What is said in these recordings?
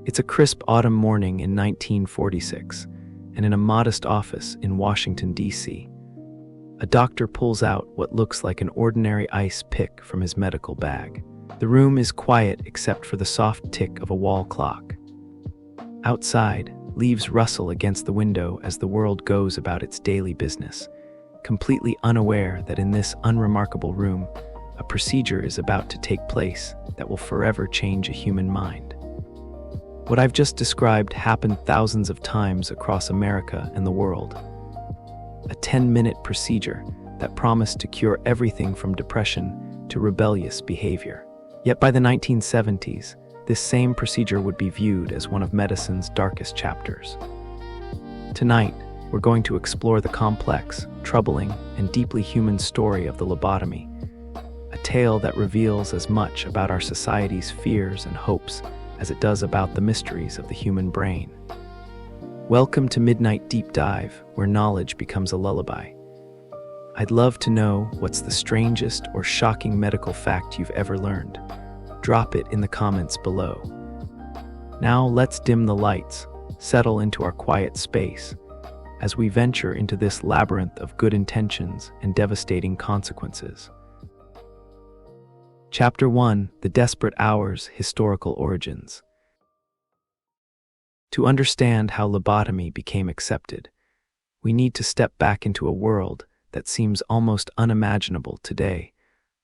It's a crisp autumn morning in 1946, and in a modest office in Washington, D.C., a doctor pulls out what looks like an ordinary ice pick from his medical bag. The room is quiet except for the soft tick of a wall clock. Outside, leaves rustle against the window as the world goes about its daily business, completely unaware that in this unremarkable room, a procedure is about to take place that will forever change a human mind. What I've just described happened thousands of times across America and the world. A 10-minute procedure that promised to cure everything from depression to rebellious behavior. Yet by the 1970s, this same procedure would be viewed as one of medicine's darkest chapters. Tonight, we're going to explore the complex, troubling, and deeply human story of the lobotomy, a tale that reveals as much about our society's fears and hopes as it does about the mysteries of the human brain. Welcome to Midnight Deep Dive, where knowledge becomes a lullaby. I'd love to know what's the strangest or shocking medical fact you've ever learned. Drop it in the comments below. Now let's dim the lights, settle into our quiet space, as we venture into this labyrinth of good intentions and devastating consequences. Chapter 1: The Desperate Hours: Historical Origins. To understand how lobotomy became accepted, we need to step back into a world that seems almost unimaginable today,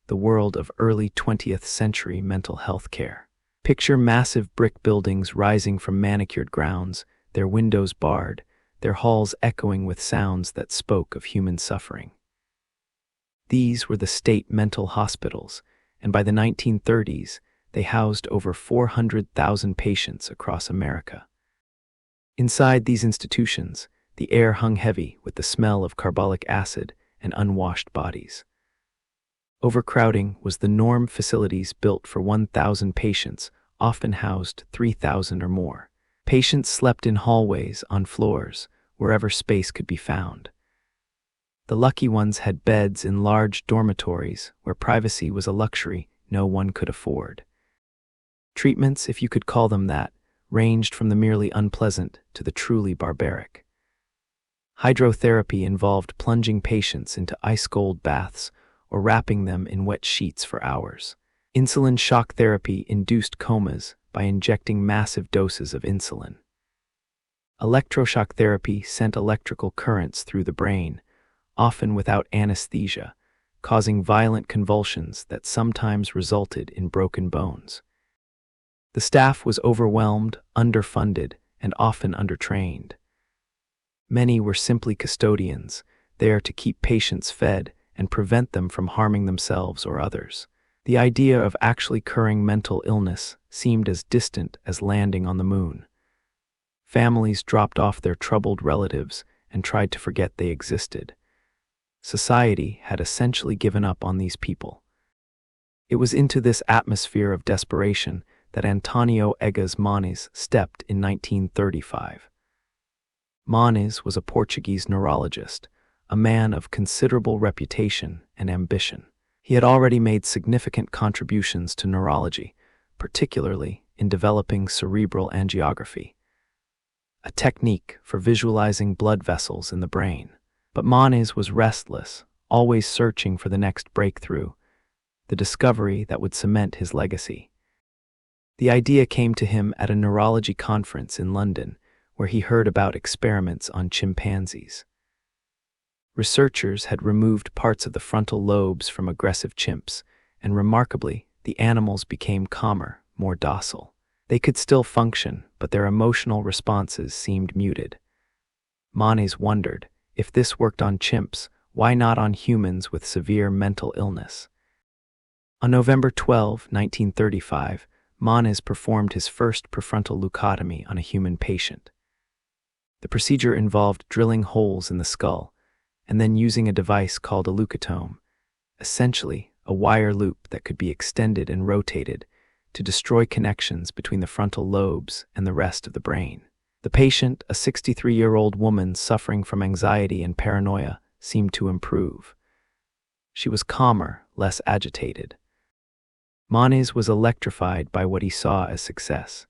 the world of early 20th century mental health care. Picture massive brick buildings rising from manicured grounds, their windows barred, their halls echoing with sounds that spoke of human suffering. These were the state mental hospitals, and by the 1930s, they housed over 400,000 patients across America. Inside these institutions, the air hung heavy with the smell of carbolic acid and unwashed bodies. Overcrowding was the norm. Facilities built for 1,000 patients often housed 3,000 or more. Patients slept in hallways, on floors, wherever space could be found. The lucky ones had beds in large dormitories where privacy was a luxury no one could afford. Treatments, if you could call them that, ranged from the merely unpleasant to the truly barbaric. Hydrotherapy involved plunging patients into ice-cold baths or wrapping them in wet sheets for hours. Insulin shock therapy induced comas by injecting massive doses of insulin. Electroshock therapy sent electrical currents through the brain, often without anesthesia, causing violent convulsions that sometimes resulted in broken bones. The staff was overwhelmed, underfunded, and often undertrained. Many were simply custodians, there to keep patients fed and prevent them from harming themselves or others. The idea of actually curing mental illness seemed as distant as landing on the moon. Families dropped off their troubled relatives and tried to forget they existed. Society had essentially given up on these people. It was into this atmosphere of desperation that Antonio Egas Moniz stepped in 1935. Moniz was a Portuguese neurologist, a man of considerable reputation and ambition. He had already made significant contributions to neurology, particularly in developing cerebral angiography, a technique for visualizing blood vessels in the brain. But Moniz was restless, always searching for the next breakthrough, the discovery that would cement his legacy. The idea came to him at a neurology conference in London, where he heard about experiments on chimpanzees. Researchers had removed parts of the frontal lobes from aggressive chimps, and remarkably, the animals became calmer, more docile. They could still function, but their emotional responses seemed muted. Moniz wondered, if this worked on chimps, why not on humans with severe mental illness? On November 12, 1935, Moniz performed his first prefrontal leucotomy on a human patient. The procedure involved drilling holes in the skull and then using a device called a leucotome, essentially a wire loop that could be extended and rotated to destroy connections between the frontal lobes and the rest of the brain. The patient, a 63-year-old woman suffering from anxiety and paranoia, seemed to improve. She was calmer, less agitated. Moniz was electrified by what he saw as success.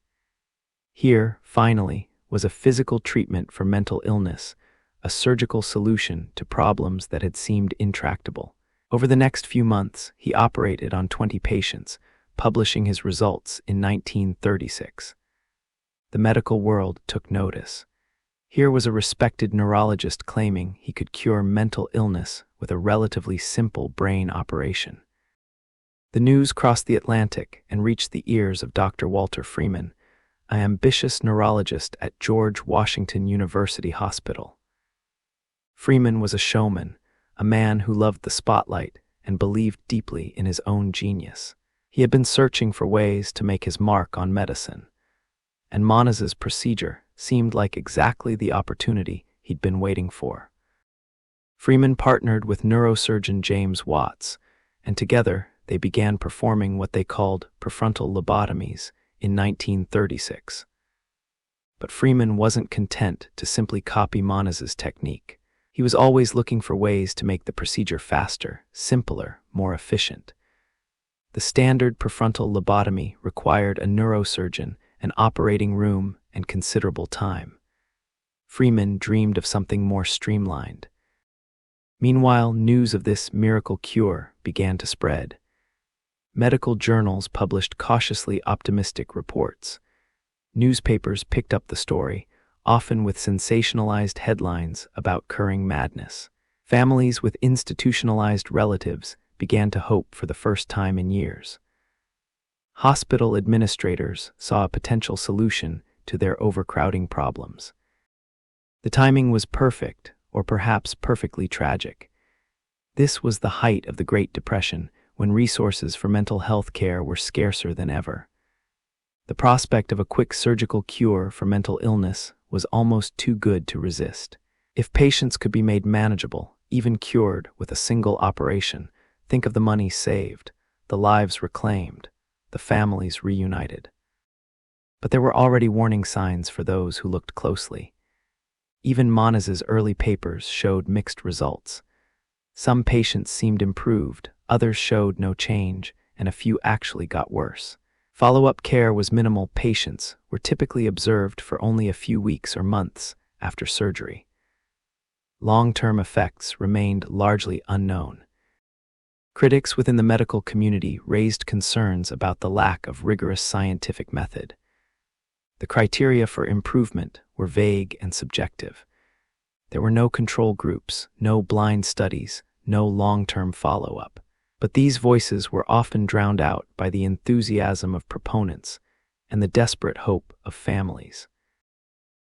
Here, finally, was a physical treatment for mental illness, a surgical solution to problems that had seemed intractable. Over the next few months, he operated on 20 patients, publishing his results in 1936. The medical world took notice. Here was a respected neurologist claiming he could cure mental illness with a relatively simple brain operation. The news crossed the Atlantic and reached the ears of Dr. Walter Freeman, an ambitious neurologist at George Washington University Hospital. Freeman was a showman, a man who loved the spotlight and believed deeply in his own genius. He had been searching for ways to make his mark on medicine, and Moniz's procedure seemed like exactly the opportunity he'd been waiting for. Freeman partnered with neurosurgeon James Watts, and together they began performing what they called prefrontal lobotomies in 1936. But Freeman wasn't content to simply copy Moniz's technique. He was always looking for ways to make the procedure faster, simpler, more efficient. The standard prefrontal lobotomy required a neurosurgeon, an operating room, and considerable time. Freeman dreamed of something more streamlined. Meanwhile, news of this miracle cure began to spread. Medical journals published cautiously optimistic reports. Newspapers picked up the story, often with sensationalized headlines about curing madness. Families with institutionalized relatives began to hope for the first time in years. Hospital administrators saw a potential solution to their overcrowding problems. The timing was perfect, or perhaps perfectly tragic. This was the height of the Great Depression, when resources for mental health care were scarcer than ever. The prospect of a quick surgical cure for mental illness was almost too good to resist. If patients could be made manageable, even cured with a single operation, think of the money saved, the lives reclaimed, the families reunited. But there were already warning signs for those who looked closely. Even Moniz's early papers showed mixed results. Some patients seemed improved, others showed no change, and a few actually got worse. Follow-up care was minimal. Patients were typically observed for only a few weeks or months after surgery. Long-term effects remained largely unknown. Critics within the medical community raised concerns about the lack of rigorous scientific method. The criteria for improvement were vague and subjective. There were no control groups, no blind studies, no long-term follow-up. But these voices were often drowned out by the enthusiasm of proponents and the desperate hope of families.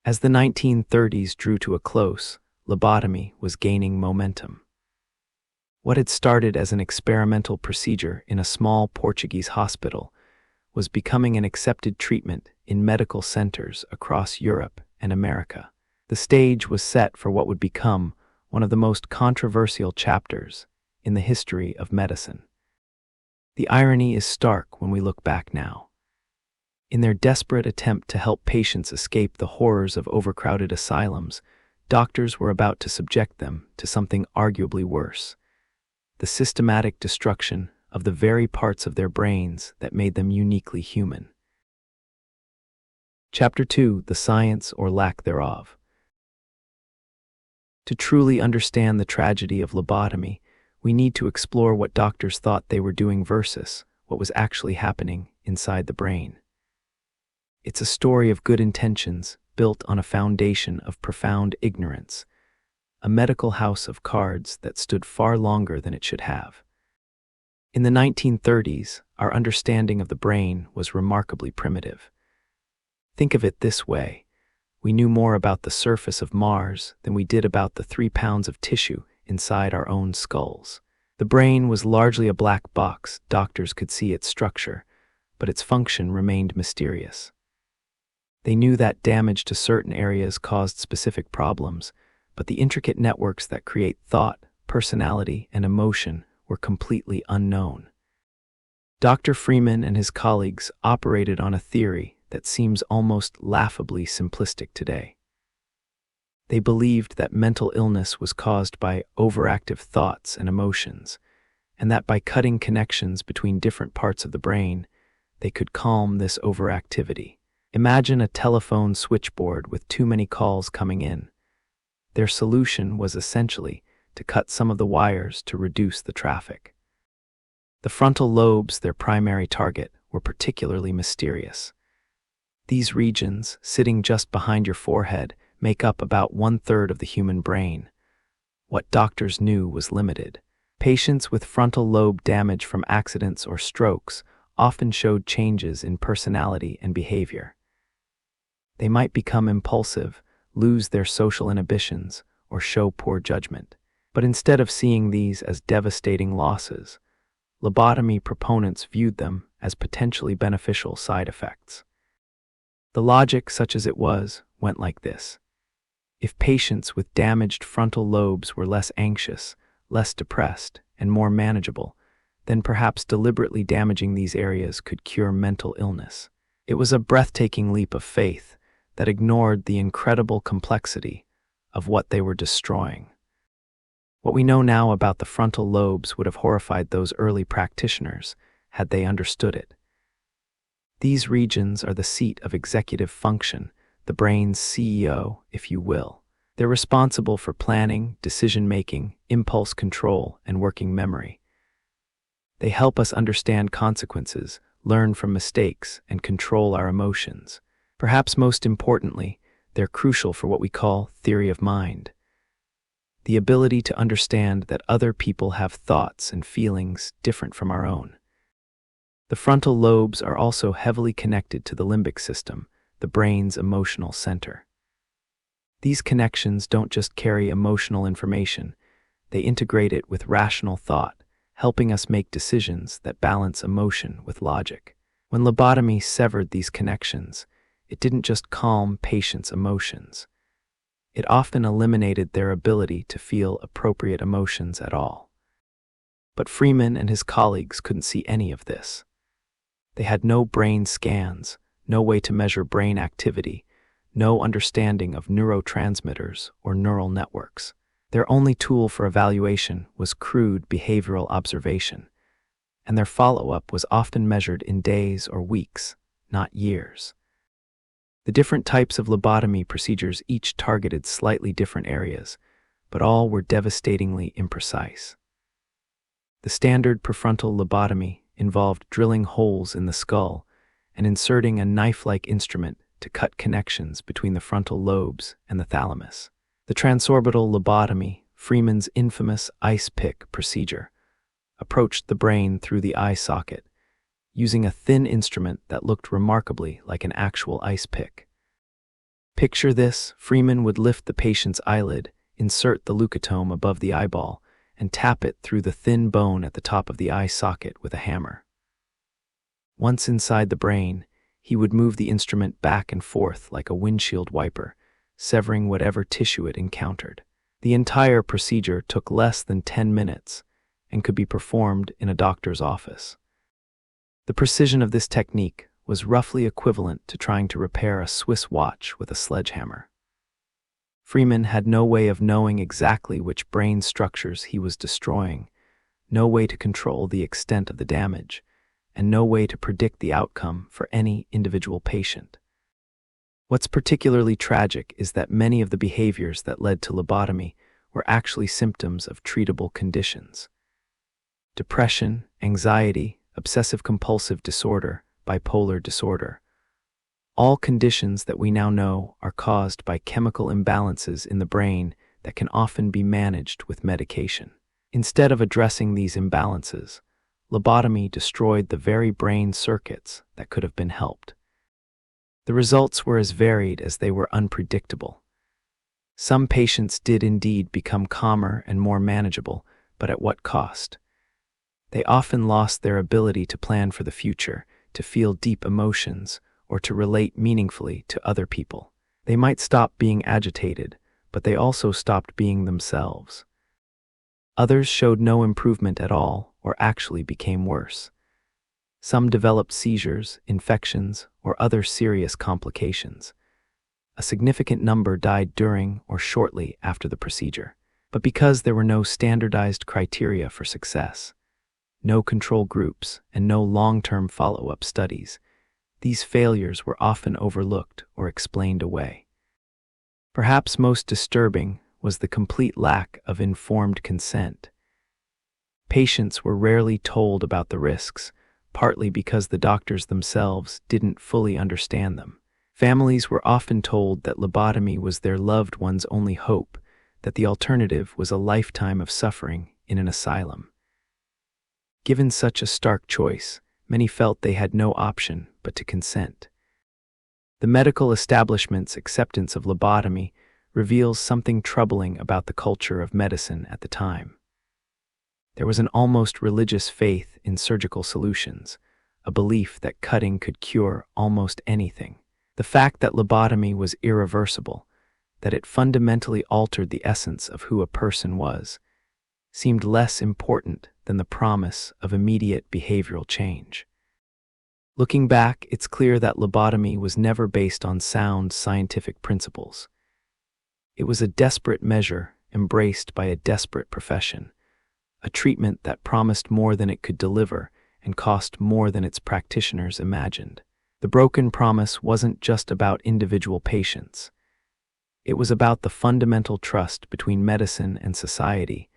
As the 1930s drew to a close, lobotomy was gaining momentum. What had started as an experimental procedure in a small Portuguese hospital was becoming an accepted treatment in medical centers across Europe and America. The stage was set for what would become one of the most controversial chapters in the history of medicine. The irony is stark when we look back now. In their desperate attempt to help patients escape the horrors of overcrowded asylums, doctors were about to subject them to something arguably worse: the systematic destruction of the very parts of their brains that made them uniquely human. Chapter 2: The Science or Lack Thereof. To truly understand the tragedy of lobotomy, we need to explore what doctors thought they were doing versus what was actually happening inside the brain. It's a story of good intentions built on a foundation of profound ignorance, a medical house of cards that stood far longer than it should have. In the 1930s, our understanding of the brain was remarkably primitive. Think of it this way. We knew more about the surface of Mars than we did about the 3 pounds of tissue inside our own skulls. The brain was largely a black box. Doctors could see its structure, but its function remained mysterious. They knew that damage to certain areas caused specific problems, but the intricate networks that create thought, personality, and emotion were completely unknown. Dr. Freeman and his colleagues operated on a theory that seems almost laughably simplistic today. They believed that mental illness was caused by overactive thoughts and emotions, and that by cutting connections between different parts of the brain, they could calm this overactivity. Imagine a telephone switchboard with too many calls coming in. Their solution was essentially to cut some of the wires to reduce the traffic. The frontal lobes, their primary target, were particularly mysterious. These regions, sitting just behind your forehead, make up about 1/3 of the human brain. What doctors knew was limited. Patients with frontal lobe damage from accidents or strokes often showed changes in personality and behavior. They might become impulsive, lose their social inhibitions, or show poor judgment. But instead of seeing these as devastating losses, lobotomy proponents viewed them as potentially beneficial side effects. The logic, such as it was, went like this. If patients with damaged frontal lobes were less anxious, less depressed, and more manageable, then perhaps deliberately damaging these areas could cure mental illness. It was a breathtaking leap of faith that ignored the incredible complexity of what they were destroying. What we know now about the frontal lobes would have horrified those early practitioners had they understood it. These regions are the seat of executive function, the brain's CEO, if you will. They're responsible for planning, decision-making, impulse control, and working memory. They help us understand consequences, learn from mistakes, and control our emotions. Perhaps most importantly, they're crucial for what we call theory of mind. The ability to understand that other people have thoughts and feelings different from our own. The frontal lobes are also heavily connected to the limbic system, the brain's emotional center. These connections don't just carry emotional information, they integrate it with rational thought, helping us make decisions that balance emotion with logic. When lobotomy severed these connections, it didn't just calm patients' emotions. It often eliminated their ability to feel appropriate emotions at all. But Freeman and his colleagues couldn't see any of this. They had no brain scans, no way to measure brain activity, no understanding of neurotransmitters or neural networks. Their only tool for evaluation was crude behavioral observation, and their follow-up was often measured in days or weeks, not years. The different types of lobotomy procedures each targeted slightly different areas, but all were devastatingly imprecise. The standard prefrontal lobotomy involved drilling holes in the skull and inserting a knife-like instrument to cut connections between the frontal lobes and the thalamus. The transorbital lobotomy, Freeman's infamous ice pick procedure, approached the brain through the eye socket, using a thin instrument that looked remarkably like an actual ice pick. Picture this: Freeman would lift the patient's eyelid, insert the leucotome above the eyeball, and tap it through the thin bone at the top of the eye socket with a hammer. Once inside the brain, he would move the instrument back and forth like a windshield wiper, severing whatever tissue it encountered. The entire procedure took less than 10 minutes and could be performed in a doctor's office. The precision of this technique was roughly equivalent to trying to repair a Swiss watch with a sledgehammer. Freeman had no way of knowing exactly which brain structures he was destroying, no way to control the extent of the damage, and no way to predict the outcome for any individual patient. What's particularly tragic is that many of the behaviors that led to lobotomy were actually symptoms of treatable conditions. Depression, anxiety, obsessive-compulsive disorder, bipolar disorder. All conditions that we now know are caused by chemical imbalances in the brain that can often be managed with medication. Instead of addressing these imbalances, lobotomy destroyed the very brain circuits that could have been helped. The results were as varied as they were unpredictable. Some patients did indeed become calmer and more manageable, but at what cost? They often lost their ability to plan for the future, to feel deep emotions, or to relate meaningfully to other people. They might stop being agitated, but they also stopped being themselves. Others showed no improvement at all, or actually became worse. Some developed seizures, infections, or other serious complications. A significant number died during or shortly after the procedure. But because there were no standardized criteria for success, no control groups, and no long-term follow-up studies, these failures were often overlooked or explained away. Perhaps most disturbing was the complete lack of informed consent. Patients were rarely told about the risks, partly because the doctors themselves didn't fully understand them. Families were often told that lobotomy was their loved one's only hope, that the alternative was a lifetime of suffering in an asylum. Given such a stark choice, many felt they had no option but to consent. The medical establishment's acceptance of lobotomy reveals something troubling about the culture of medicine at the time. There was an almost religious faith in surgical solutions, a belief that cutting could cure almost anything. The fact that lobotomy was irreversible, that it fundamentally altered the essence of who a person was, seemed less important than the promise of immediate behavioral change. Looking back, it's clear that lobotomy was never based on sound scientific principles. It was a desperate measure embraced by a desperate profession, a treatment that promised more than it could deliver and cost more than its practitioners imagined. The broken promise wasn't just about individual patients. It was about the fundamental trust between medicine and society,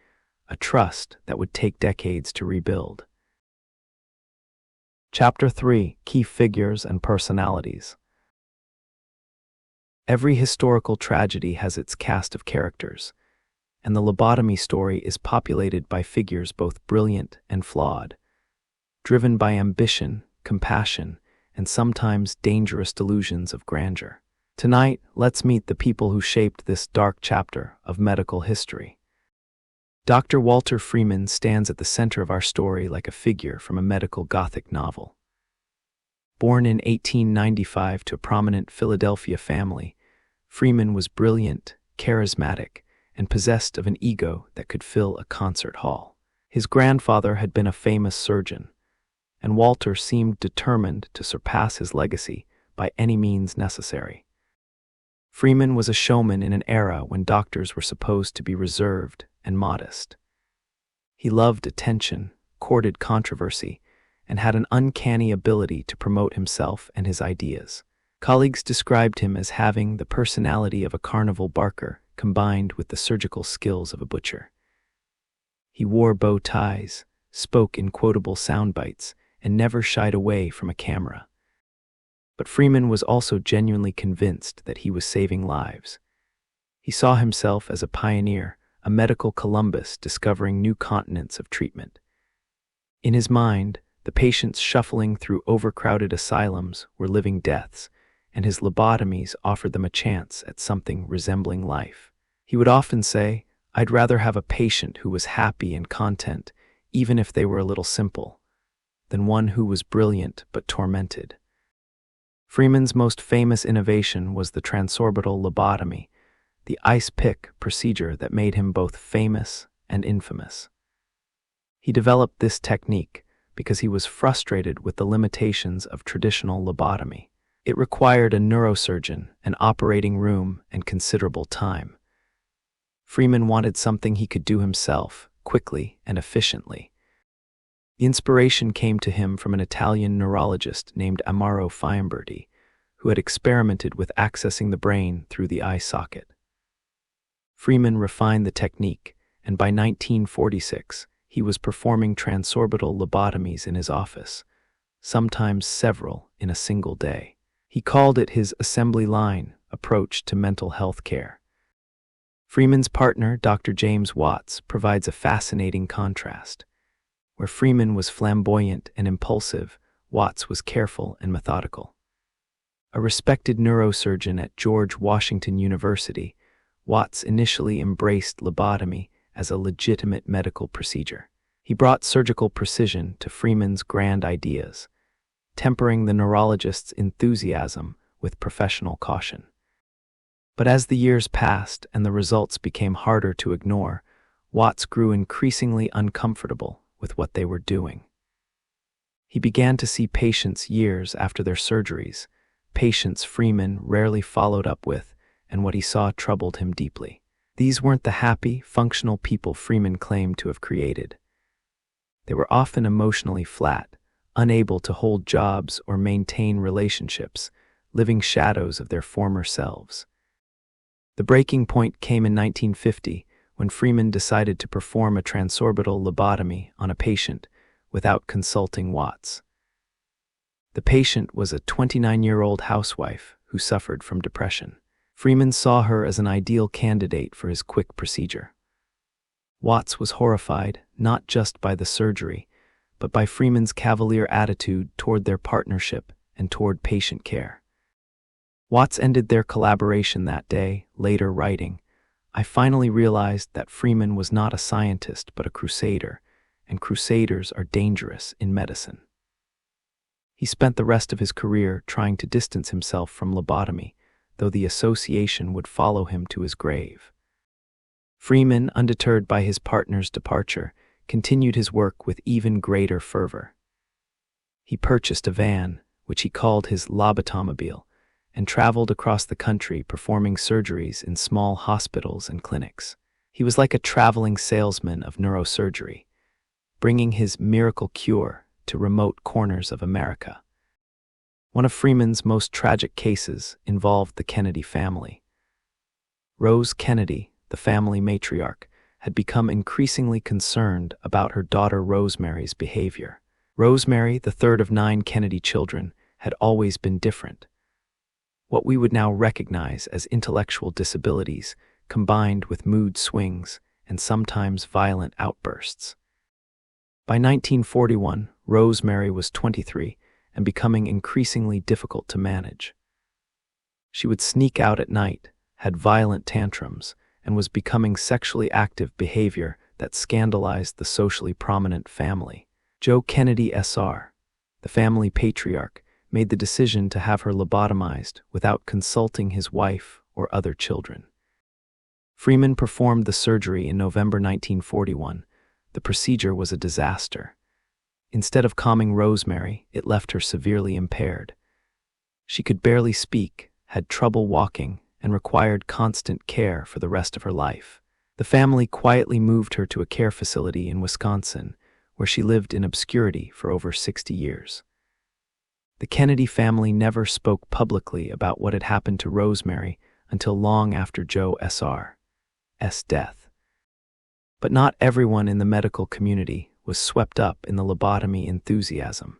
a trust that would take decades to rebuild. Chapter 3: Key Figures and Personalities. Every historical tragedy has its cast of characters, and the lobotomy story is populated by figures both brilliant and flawed, driven by ambition, compassion, and sometimes dangerous delusions of grandeur. Tonight, let's meet the people who shaped this dark chapter of medical history. Dr. Walter Freeman stands at the center of our story like a figure from a medical Gothic novel. Born in 1895 to a prominent Philadelphia family, Freeman was brilliant, charismatic, and possessed of an ego that could fill a concert hall. His grandfather had been a famous surgeon, and Walter seemed determined to surpass his legacy by any means necessary. Freeman was a showman in an era when doctors were supposed to be reserved and modest. He loved attention, courted controversy, and had an uncanny ability to promote himself and his ideas. Colleagues described him as having the personality of a carnival barker combined with the surgical skills of a butcher. He wore bow ties, spoke in quotable sound bites, and never shied away from a camera. But Freeman was also genuinely convinced that he was saving lives. He saw himself as a pioneer, a medical Columbus discovering new continents of treatment. In his mind, the patients shuffling through overcrowded asylums were living deaths, and his lobotomies offered them a chance at something resembling life. He would often say, "I'd rather have a patient who was happy and content, even if they were a little simple, than one who was brilliant but tormented." Freeman's most famous innovation was the transorbital lobotomy, the ice pick procedure that made him both famous and infamous. He developed this technique because he was frustrated with the limitations of traditional lobotomy. It required a neurosurgeon, an operating room, and considerable time. Freeman wanted something he could do himself, quickly and efficiently. The inspiration came to him from an Italian neurologist named AsmrStudy, who had experimented with accessing the brain through the eye socket. Freeman refined the technique, and by 1946, he was performing transorbital lobotomies in his office, sometimes several in a single day. He called it his assembly line approach to mental health care. Freeman's partner, Dr. James Watts, provides a fascinating contrast. Where Freeman was flamboyant and impulsive, Watts was careful and methodical. A respected neurosurgeon at George Washington University, Watts initially embraced lobotomy as a legitimate medical procedure. He brought surgical precision to Freeman's grand ideas, tempering the neurologist's enthusiasm with professional caution. But as the years passed and the results became harder to ignore, Watts grew increasingly uncomfortable with what they were doing. He began to see patients years after their surgeries, patients Freeman rarely followed up with, and what he saw troubled him deeply. These weren't the happy, functional people Freeman claimed to have created. They were often emotionally flat, unable to hold jobs or maintain relationships, living shadows of their former selves. The breaking point came in 1950 when Freeman decided to perform a transorbital lobotomy on a patient without consulting Watts. The patient was a 29-year-old housewife who suffered from depression. Freeman saw her as an ideal candidate for his quick procedure. Watts was horrified not just by the surgery, but by Freeman's cavalier attitude toward their partnership and toward patient care. Watts ended their collaboration that day, later writing, "I finally realized that Freeman was not a scientist but a crusader, and crusaders are dangerous in medicine." He spent the rest of his career trying to distance himself from lobotomy, though the association would follow him to his grave. Freeman, undeterred by his partner's departure, continued his work with even greater fervor. He purchased a van, which he called his Lobotomobile, and traveled across the country performing surgeries in small hospitals and clinics. He was like a traveling salesman of neurosurgery, bringing his miracle cure to remote corners of America. One of Freeman's most tragic cases involved the Kennedy family. Rose Kennedy, the family matriarch, had become increasingly concerned about her daughter Rosemary's behavior. Rosemary, the third of 9 Kennedy children, had always been different. What we would now recognize as intellectual disabilities combined with mood swings and sometimes violent outbursts. By 1941, Rosemary was 23 and becoming increasingly difficult to manage. She would sneak out at night, had violent tantrums, and was becoming sexually active behavior that scandalized the socially prominent family. Joe Kennedy Sr., the family patriarch, made the decision to have her lobotomized without consulting his wife or other children. Freeman performed the surgery in November 1941. The procedure was a disaster. Instead of calming Rosemary, it left her severely impaired. She could barely speak, had trouble walking, and required constant care for the rest of her life. The family quietly moved her to a care facility in Wisconsin, where she lived in obscurity for over 60 years. The Kennedy family never spoke publicly about what had happened to Rosemary until long after Joe Sr.'s death. But not everyone in the medical community was swept up in the lobotomy enthusiasm.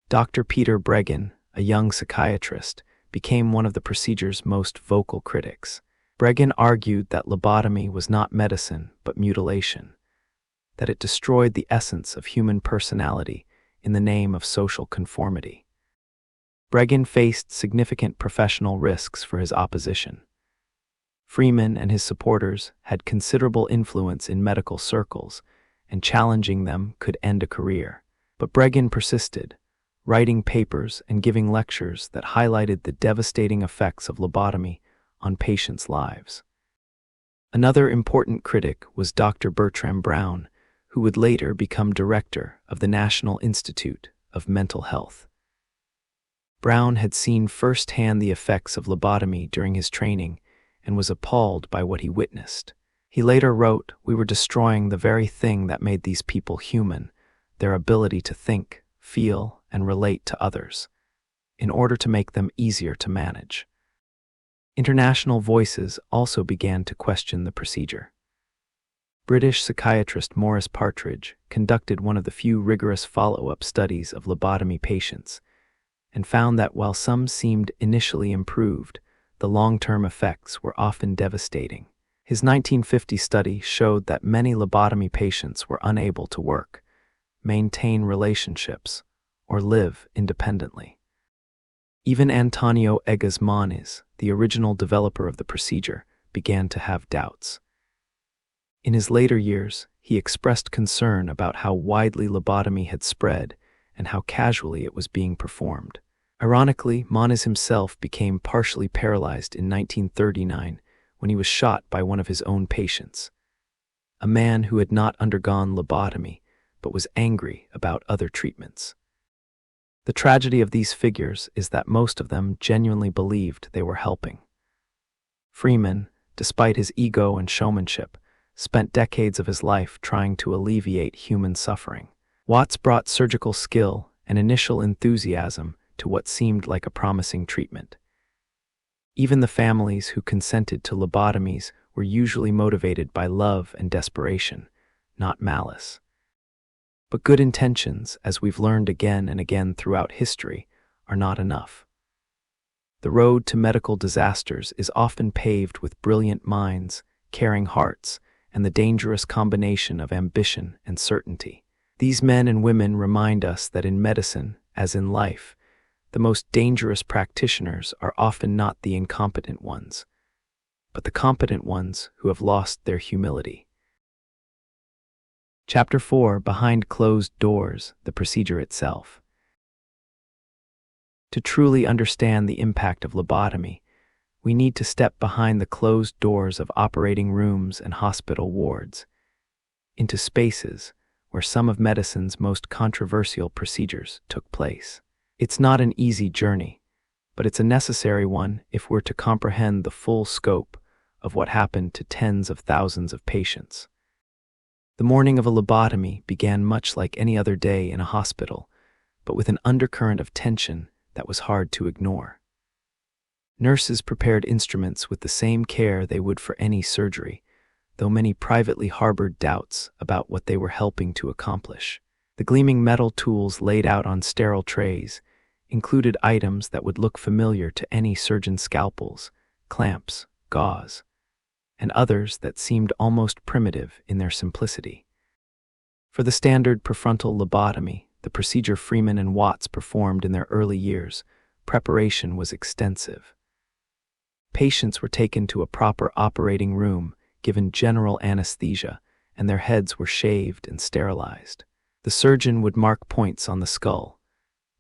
Dr. Peter Breggin, a young psychiatrist, became one of the procedure's most vocal critics. Breggin argued that lobotomy was not medicine but mutilation, that it destroyed the essence of human personality in the name of social conformity. Breggin faced significant professional risks for his opposition. Freeman and his supporters had considerable influence in medical circles, and challenging them could end a career. But Breggin persisted, writing papers and giving lectures that highlighted the devastating effects of lobotomy on patients' lives. Another important critic was Dr. Bertram Brown, who would later become director of the National Institute of Mental Health. Brown had seen firsthand the effects of lobotomy during his training and was appalled by what he witnessed. He later wrote, "We were destroying the very thing that made these people human, their ability to think, feel, and relate to others, in order to make them easier to manage." International voices also began to question the procedure. British psychiatrist Maurice Partridge conducted one of the few rigorous follow-up studies of lobotomy patients and found that while some seemed initially improved, the long-term effects were often devastating. His 1950 study showed that many lobotomy patients were unable to work, maintain relationships, or live independently. Even Antonio Egas Moniz, the original developer of the procedure, began to have doubts. In his later years, he expressed concern about how widely lobotomy had spread and how casually it was being performed. Ironically, Moniz himself became partially paralyzed in 1939 when he was shot by one of his own patients, a man who had not undergone lobotomy but was angry about other treatments. The tragedy of these figures is that most of them genuinely believed they were helping. Freeman, despite his ego and showmanship, spent decades of his life trying to alleviate human suffering. Watts brought surgical skill and initial enthusiasm to what seemed like a promising treatment. Even the families who consented to lobotomies were usually motivated by love and desperation, not malice. But good intentions, as we've learned again and again throughout history, are not enough. The road to medical disasters is often paved with brilliant minds, caring hearts, and the dangerous combination of ambition and certainty. These men and women remind us that in medicine, as in life, the most dangerous practitioners are often not the incompetent ones, but the competent ones who have lost their humility. Chapter 4: Behind Closed Doors, the Procedure Itself. To truly understand the impact of lobotomy, we need to step behind the closed doors of operating rooms and hospital wards, into spaces where some of medicine's most controversial procedures took place. It's not an easy journey, but it's a necessary one if we're to comprehend the full scope of what happened to tens of thousands of patients. The morning of a lobotomy began much like any other day in a hospital, but with an undercurrent of tension that was hard to ignore. Nurses prepared instruments with the same care they would for any surgery, though many privately harbored doubts about what they were helping to accomplish. The gleaming metal tools laid out on sterile trays included items that would look familiar to any surgeon's scalpels, clamps, gauze, and others that seemed almost primitive in their simplicity. For the standard prefrontal lobotomy, the procedure Freeman and Watts performed in their early years, preparation was extensive. Patients were taken to a proper operating room, given general anesthesia, and their heads were shaved and sterilized. The surgeon would mark points on the skull,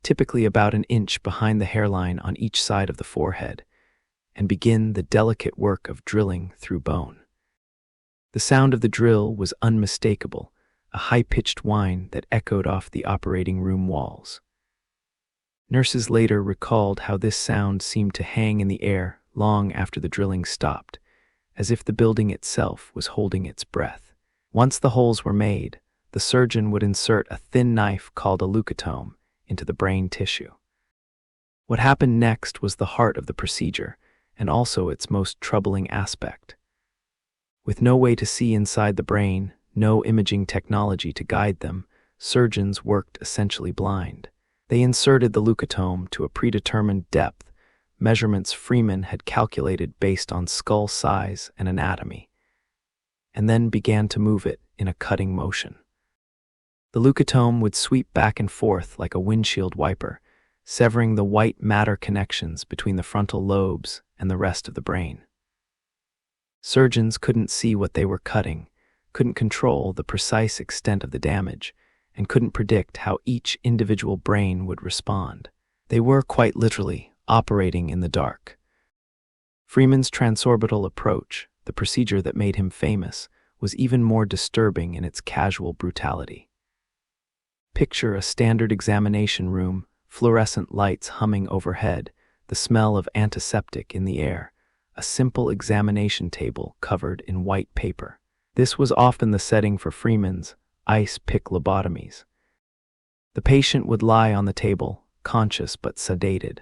typically about an inch behind the hairline on each side of the forehead, and begin the delicate work of drilling through bone. The sound of the drill was unmistakable, a high-pitched whine that echoed off the operating room walls. Nurses later recalled how this sound seemed to hang in the air long after the drilling stopped, as if the building itself was holding its breath. Once the holes were made, the surgeon would insert a thin knife called a leucotome into the brain tissue. What happened next was the heart of the procedure, and also its most troubling aspect. With no way to see inside the brain, no imaging technology to guide them, surgeons worked essentially blind. They inserted the leucotome to a predetermined depth, measurements Freeman had calculated based on skull size and anatomy, and then began to move it in a cutting motion. The leucotome would sweep back and forth like a windshield wiper, severing the white matter connections between the frontal lobes and the rest of the brain. Surgeons couldn't see what they were cutting, couldn't control the precise extent of the damage, and couldn't predict how each individual brain would respond. They were, quite literally, operating in the dark. Freeman's transorbital approach, the procedure that made him famous, was even more disturbing in its casual brutality. Picture a standard examination room, fluorescent lights humming overhead, the smell of antiseptic in the air, a simple examination table covered in white paper. This was often the setting for Freeman's ice-pick lobotomies. The patient would lie on the table, conscious but sedated.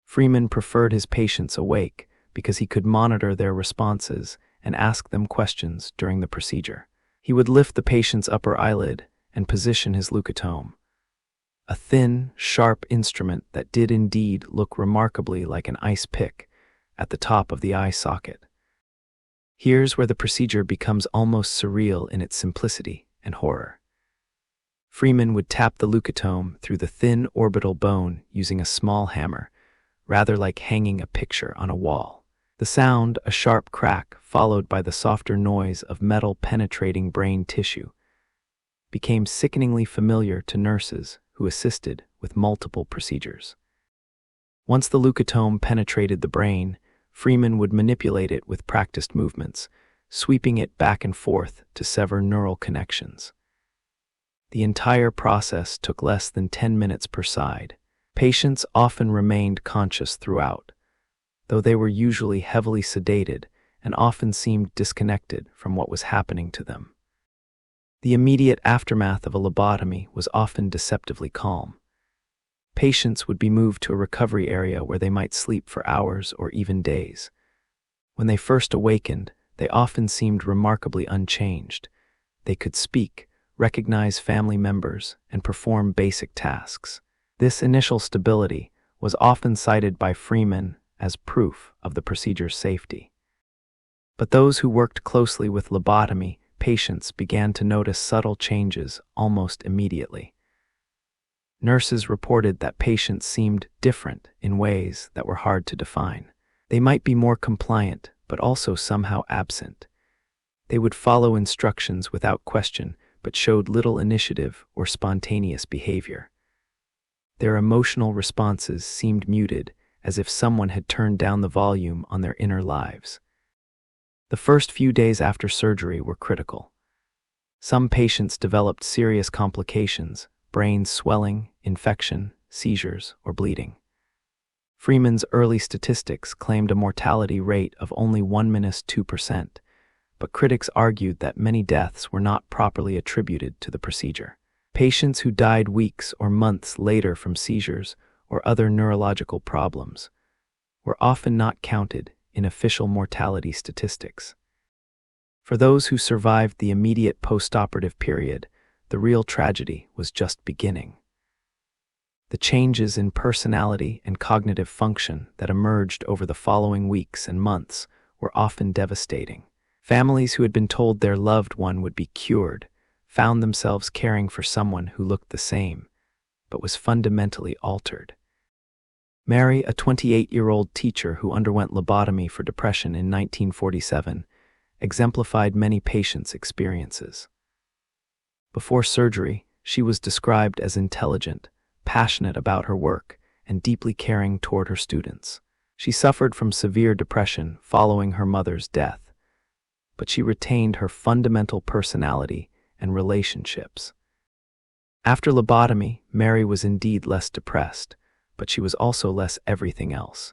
Freeman preferred his patients awake because he could monitor their responses and ask them questions during the procedure. He would lift the patient's upper eyelid and position his leucotome, a thin, sharp instrument that did indeed look remarkably like an ice pick, at the top of the eye socket. Here's where the procedure becomes almost surreal in its simplicity and horror. Freeman would tap the leucotome through the thin orbital bone using a small hammer, rather like hanging a picture on a wall. The sound, a sharp crack, followed by the softer noise of metal penetrating brain tissue, became sickeningly familiar to nurses who assisted with multiple procedures. Once the leucotome penetrated the brain, Freeman would manipulate it with practiced movements, sweeping it back and forth to sever neural connections. The entire process took less than 10 minutes per side. Patients often remained conscious throughout, though they were usually heavily sedated and often seemed disconnected from what was happening to them. The immediate aftermath of a lobotomy was often deceptively calm. Patients would be moved to a recovery area where they might sleep for hours or even days. When they first awakened, they often seemed remarkably unchanged. They could speak, recognize family members, and perform basic tasks. This initial stability was often cited by Freeman as proof of the procedure's safety. But those who worked closely with lobotomy patients began to notice subtle changes almost immediately. Nurses reported that patients seemed different in ways that were hard to define. They might be more compliant, but also somehow absent. They would follow instructions without question, but showed little initiative or spontaneous behavior. Their emotional responses seemed muted, as if someone had turned down the volume on their inner lives. The first few days after surgery were critical. Some patients developed serious complications, brain swelling, infection, seizures, or bleeding. Freeman's early statistics claimed a mortality rate of only 1–2%, but critics argued that many deaths were not properly attributed to the procedure. Patients who died weeks or months later from seizures or other neurological problems were often not counted in official mortality statistics. For those who survived the immediate postoperative period, the real tragedy was just beginning. The changes in personality and cognitive function that emerged over the following weeks and months were often devastating. Families who had been told their loved one would be cured found themselves caring for someone who looked the same, but was fundamentally altered. Mary, a 28-year-old teacher who underwent lobotomy for depression in 1947, exemplified many patients' experiences. Before surgery, she was described as intelligent, passionate about her work, and deeply caring toward her students. She suffered from severe depression following her mother's death, but she retained her fundamental personality and relationships. After lobotomy, Mary was indeed less depressed, but she was also less everything else.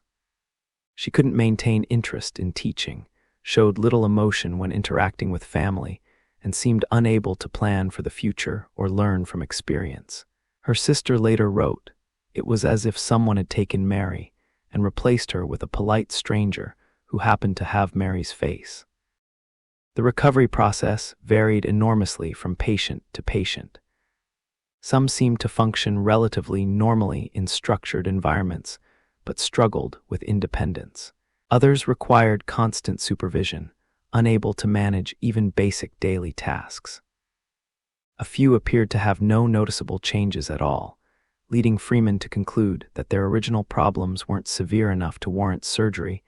She couldn't maintain interest in teaching, showed little emotion when interacting with family, and seemed unable to plan for the future or learn from experience. Her sister later wrote, "It was as if someone had taken Mary and replaced her with a polite stranger who happened to have Mary's face." The recovery process varied enormously from patient to patient. Some seemed to function relatively normally in structured environments, but struggled with independence. Others required constant supervision, unable to manage even basic daily tasks. A few appeared to have no noticeable changes at all, leading Freeman to conclude that their original problems weren't severe enough to warrant surgery,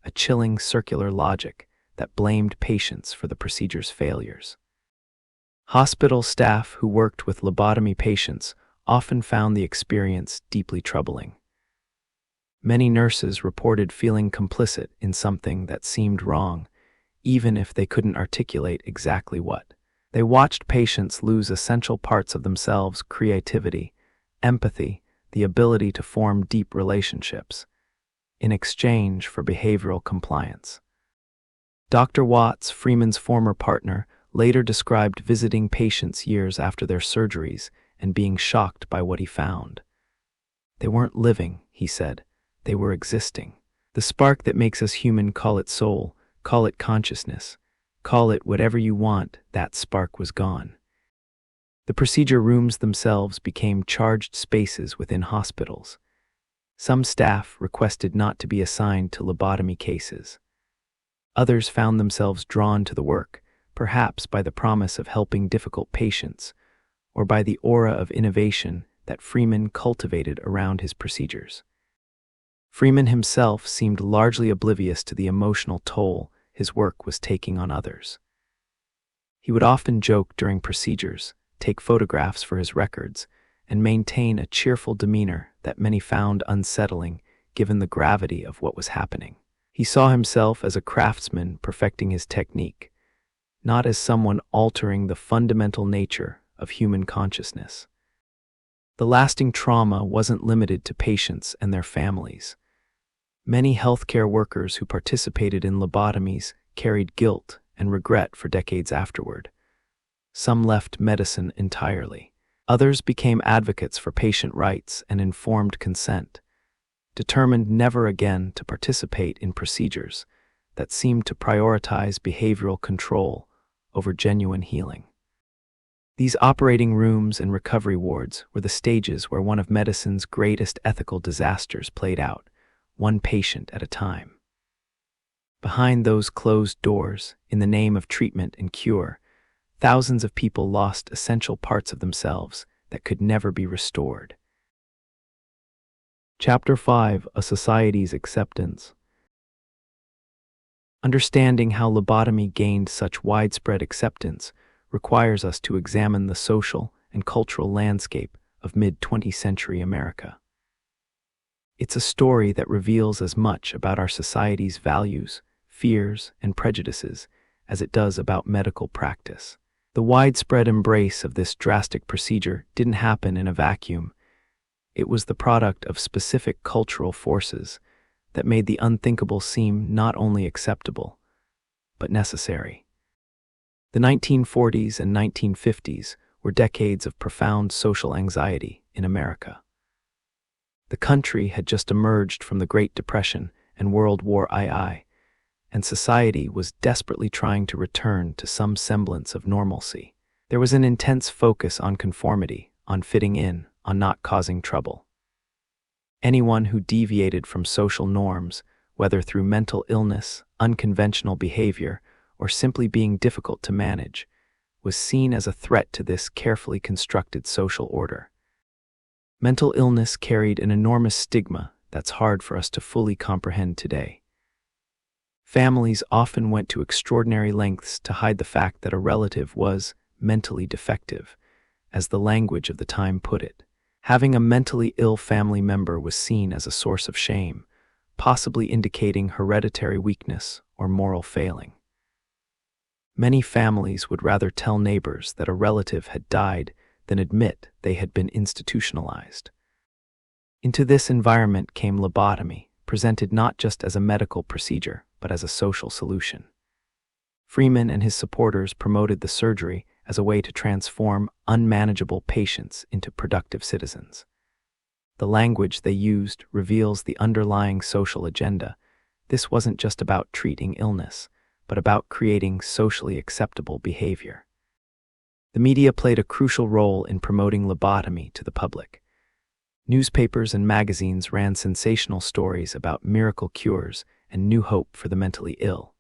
a chilling circular logic that blamed patients for the procedure's failures. Hospital staff who worked with lobotomy patients often found the experience deeply troubling. Many nurses reported feeling complicit in something that seemed wrong, even if they couldn't articulate exactly what. They watched patients lose essential parts of themselves: creativity, empathy, the ability to form deep relationships, in exchange for behavioral compliance. Dr. Watts, Freeman's former partner, later described visiting patients years after their surgeries and being shocked by what he found. They weren't living, he said, they were existing. The spark that makes us human, call it soul, call it consciousness, call it whatever you want, that spark was gone. The procedure rooms themselves became charged spaces within hospitals. Some staff requested not to be assigned to lobotomy cases. Others found themselves drawn to the work, perhaps by the promise of helping difficult patients, or by the aura of innovation that Freeman cultivated around his procedures. Freeman himself seemed largely oblivious to the emotional toll his work was taking on others. He would often joke during procedures, take photographs for his records, and maintain a cheerful demeanor that many found unsettling given the gravity of what was happening. He saw himself as a craftsman perfecting his technique, not as someone altering the fundamental nature of human consciousness. The lasting trauma wasn't limited to patients and their families. Many healthcare workers who participated in lobotomies carried guilt and regret for decades afterward. Some left medicine entirely. Others became advocates for patient rights and informed consent, determined never again to participate in procedures that seemed to prioritize behavioral control over genuine healing. These operating rooms and recovery wards were the stages where one of medicine's greatest ethical disasters played out, one patient at a time. Behind those closed doors, in the name of treatment and cure, thousands of people lost essential parts of themselves that could never be restored. Chapter 5: A Society's Acceptance. Understanding how lobotomy gained such widespread acceptance requires us to examine the social and cultural landscape of mid-20th century America. It's a story that reveals as much about our society's values, fears, and prejudices as it does about medical practice. The widespread embrace of this drastic procedure didn't happen in a vacuum. It was the product of specific cultural forces that made the unthinkable seem not only acceptable, but necessary. The 1940s and 1950s were decades of profound social anxiety in America. The country had just emerged from the Great Depression and World War II, and society was desperately trying to return to some semblance of normalcy. There was an intense focus on conformity, on fitting in, on not causing trouble. Anyone who deviated from social norms, whether through mental illness, unconventional behavior, or simply being difficult to manage, was seen as a threat to this carefully constructed social order. Mental illness carried an enormous stigma that's hard for us to fully comprehend today. Families often went to extraordinary lengths to hide the fact that a relative was mentally defective, as the language of the time put it. Having a mentally ill family member was seen as a source of shame, possibly indicating hereditary weakness or moral failing. Many families would rather tell neighbors that a relative had died than admit they had been institutionalized. Into this environment came lobotomy, presented not just as a medical procedure, but as a social solution. Freeman and his supporters promoted the surgery as a way to transform unmanageable patients into productive citizens. The language they used reveals the underlying social agenda. This wasn't just about treating illness, but about creating socially acceptable behavior. The media played a crucial role in promoting lobotomy to the public. Newspapers and magazines ran sensational stories about miracle cures and new hope for the mentally ill.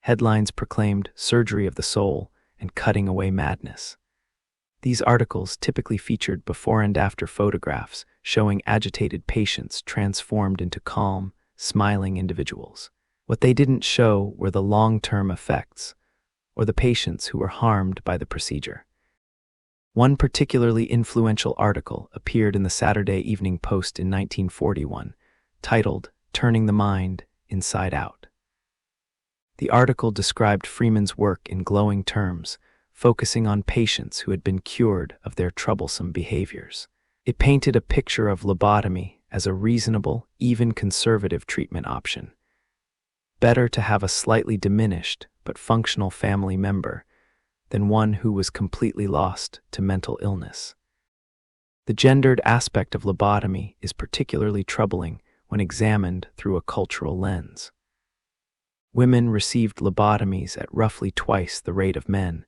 Headlines proclaimed surgery of the soul and cutting away madness. These articles typically featured before and after photographs showing agitated patients transformed into calm, smiling individuals. What they didn't show were the long-term effects, or the patients who were harmed by the procedure. One particularly influential article appeared in the Saturday Evening Post in 1941, titled "Turning the Mind Inside Out." The article described Freeman's work in glowing terms, focusing on patients who had been cured of their troublesome behaviors. It painted a picture of lobotomy as a reasonable, even conservative treatment option. Better to have a slightly diminished but functional family member than one who was completely lost to mental illness. The gendered aspect of lobotomy is particularly troubling when examined through a cultural lens. Women received lobotomies at roughly twice the rate of men,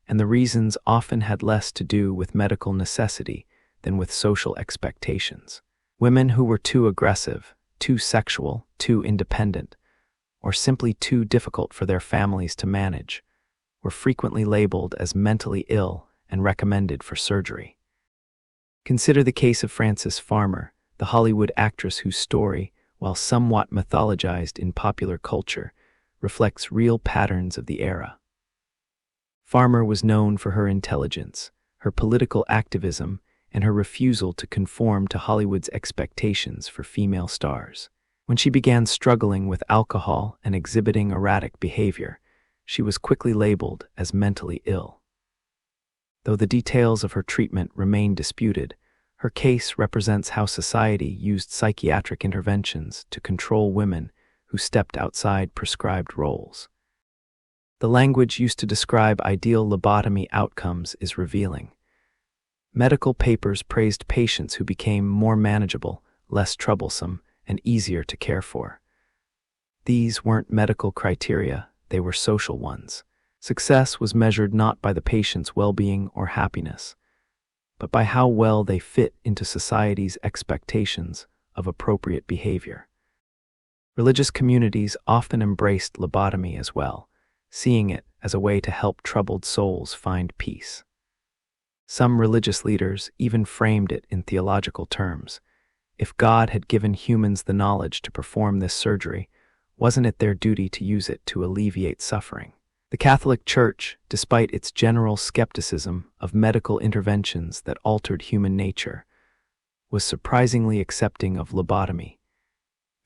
and the reasons often had less to do with medical necessity than with social expectations. Women who were too aggressive, too sexual, too independent, or simply too difficult for their families to manage, were frequently labeled as mentally ill and recommended for surgery. Consider the case of Frances Farmer, the Hollywood actress whose story, while somewhat mythologized in popular culture, reflects real patterns of the era. Farmer was known for her intelligence, her political activism, and her refusal to conform to Hollywood's expectations for female stars. When she began struggling with alcohol and exhibiting erratic behavior, she was quickly labeled as mentally ill. Though the details of her treatment remain disputed, her case represents how society used psychiatric interventions to control women who stepped outside prescribed roles. The language used to describe ideal lobotomy outcomes is revealing. Medical papers praised patients who became more manageable, less troublesome, and easier to care for. These weren't medical criteria, they were social ones. Success was measured not by the patient's well-being or happiness, but by how well they fit into society's expectations of appropriate behavior. Religious communities often embraced lobotomy as well, seeing it as a way to help troubled souls find peace. Some religious leaders even framed it in theological terms. If God had given humans the knowledge to perform this surgery, wasn't it their duty to use it to alleviate suffering? The Catholic Church, despite its general skepticism of medical interventions that altered human nature, was surprisingly accepting of lobotomy,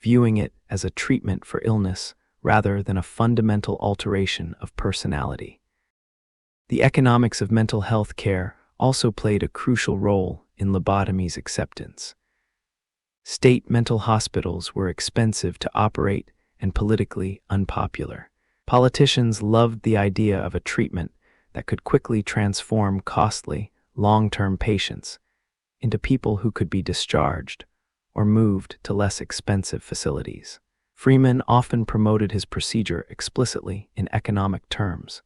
viewing it as a treatment for illness rather than a fundamental alteration of personality. The economics of mental health care also played a crucial role in lobotomy's acceptance. State mental hospitals were expensive to operate and politically unpopular. Politicians loved the idea of a treatment that could quickly transform costly, long-term patients into people who could be discharged or moved to less expensive facilities. Freeman often promoted his procedure explicitly in economic terms,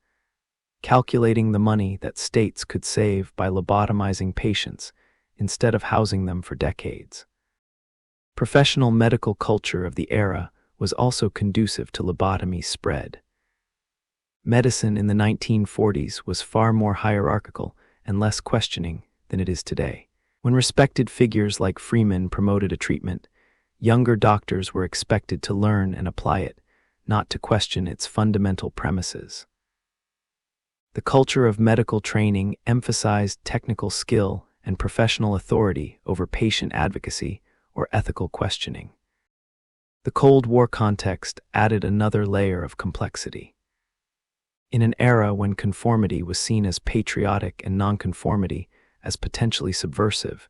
calculating the money that states could save by lobotomizing patients instead of housing them for decades. Professional medical culture of the era was also conducive to lobotomy's spread. Medicine in the 1940s was far more hierarchical and less questioning than it is today. When respected figures like Freeman promoted a treatment, younger doctors were expected to learn and apply it, not to question its fundamental premises. The culture of medical training emphasized technical skill and professional authority over patient advocacy or ethical questioning. The Cold War context added another layer of complexity. In an era when conformity was seen as patriotic and nonconformity as potentially subversive,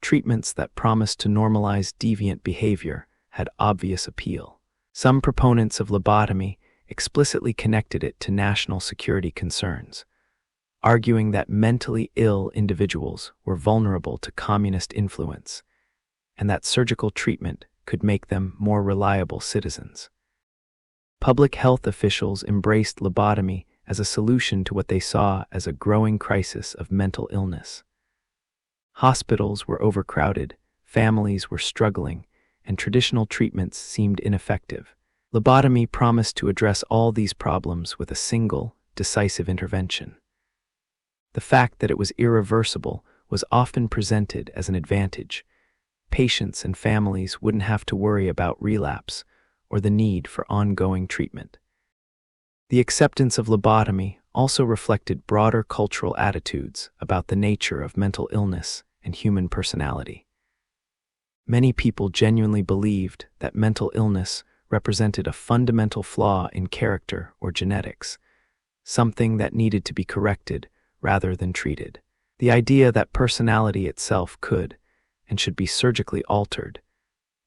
treatments that promised to normalize deviant behavior had obvious appeal. Some proponents of lobotomy explicitly connected it to national security concerns, arguing that mentally ill individuals were vulnerable to communist influence, and that surgical treatment could make them more reliable citizens. Public health officials embraced lobotomy as a solution to what they saw as a growing crisis of mental illness. Hospitals were overcrowded, families were struggling, and traditional treatments seemed ineffective. Lobotomy promised to address all these problems with a single, decisive intervention. The fact that it was irreversible was often presented as an advantage. Patients and families wouldn't have to worry about relapse or the need for ongoing treatment. The acceptance of lobotomy also reflected broader cultural attitudes about the nature of mental illness and human personality. Many people genuinely believed that mental illness represented a fundamental flaw in character or genetics, something that needed to be corrected rather than treated. The idea that personality itself could and should be surgically altered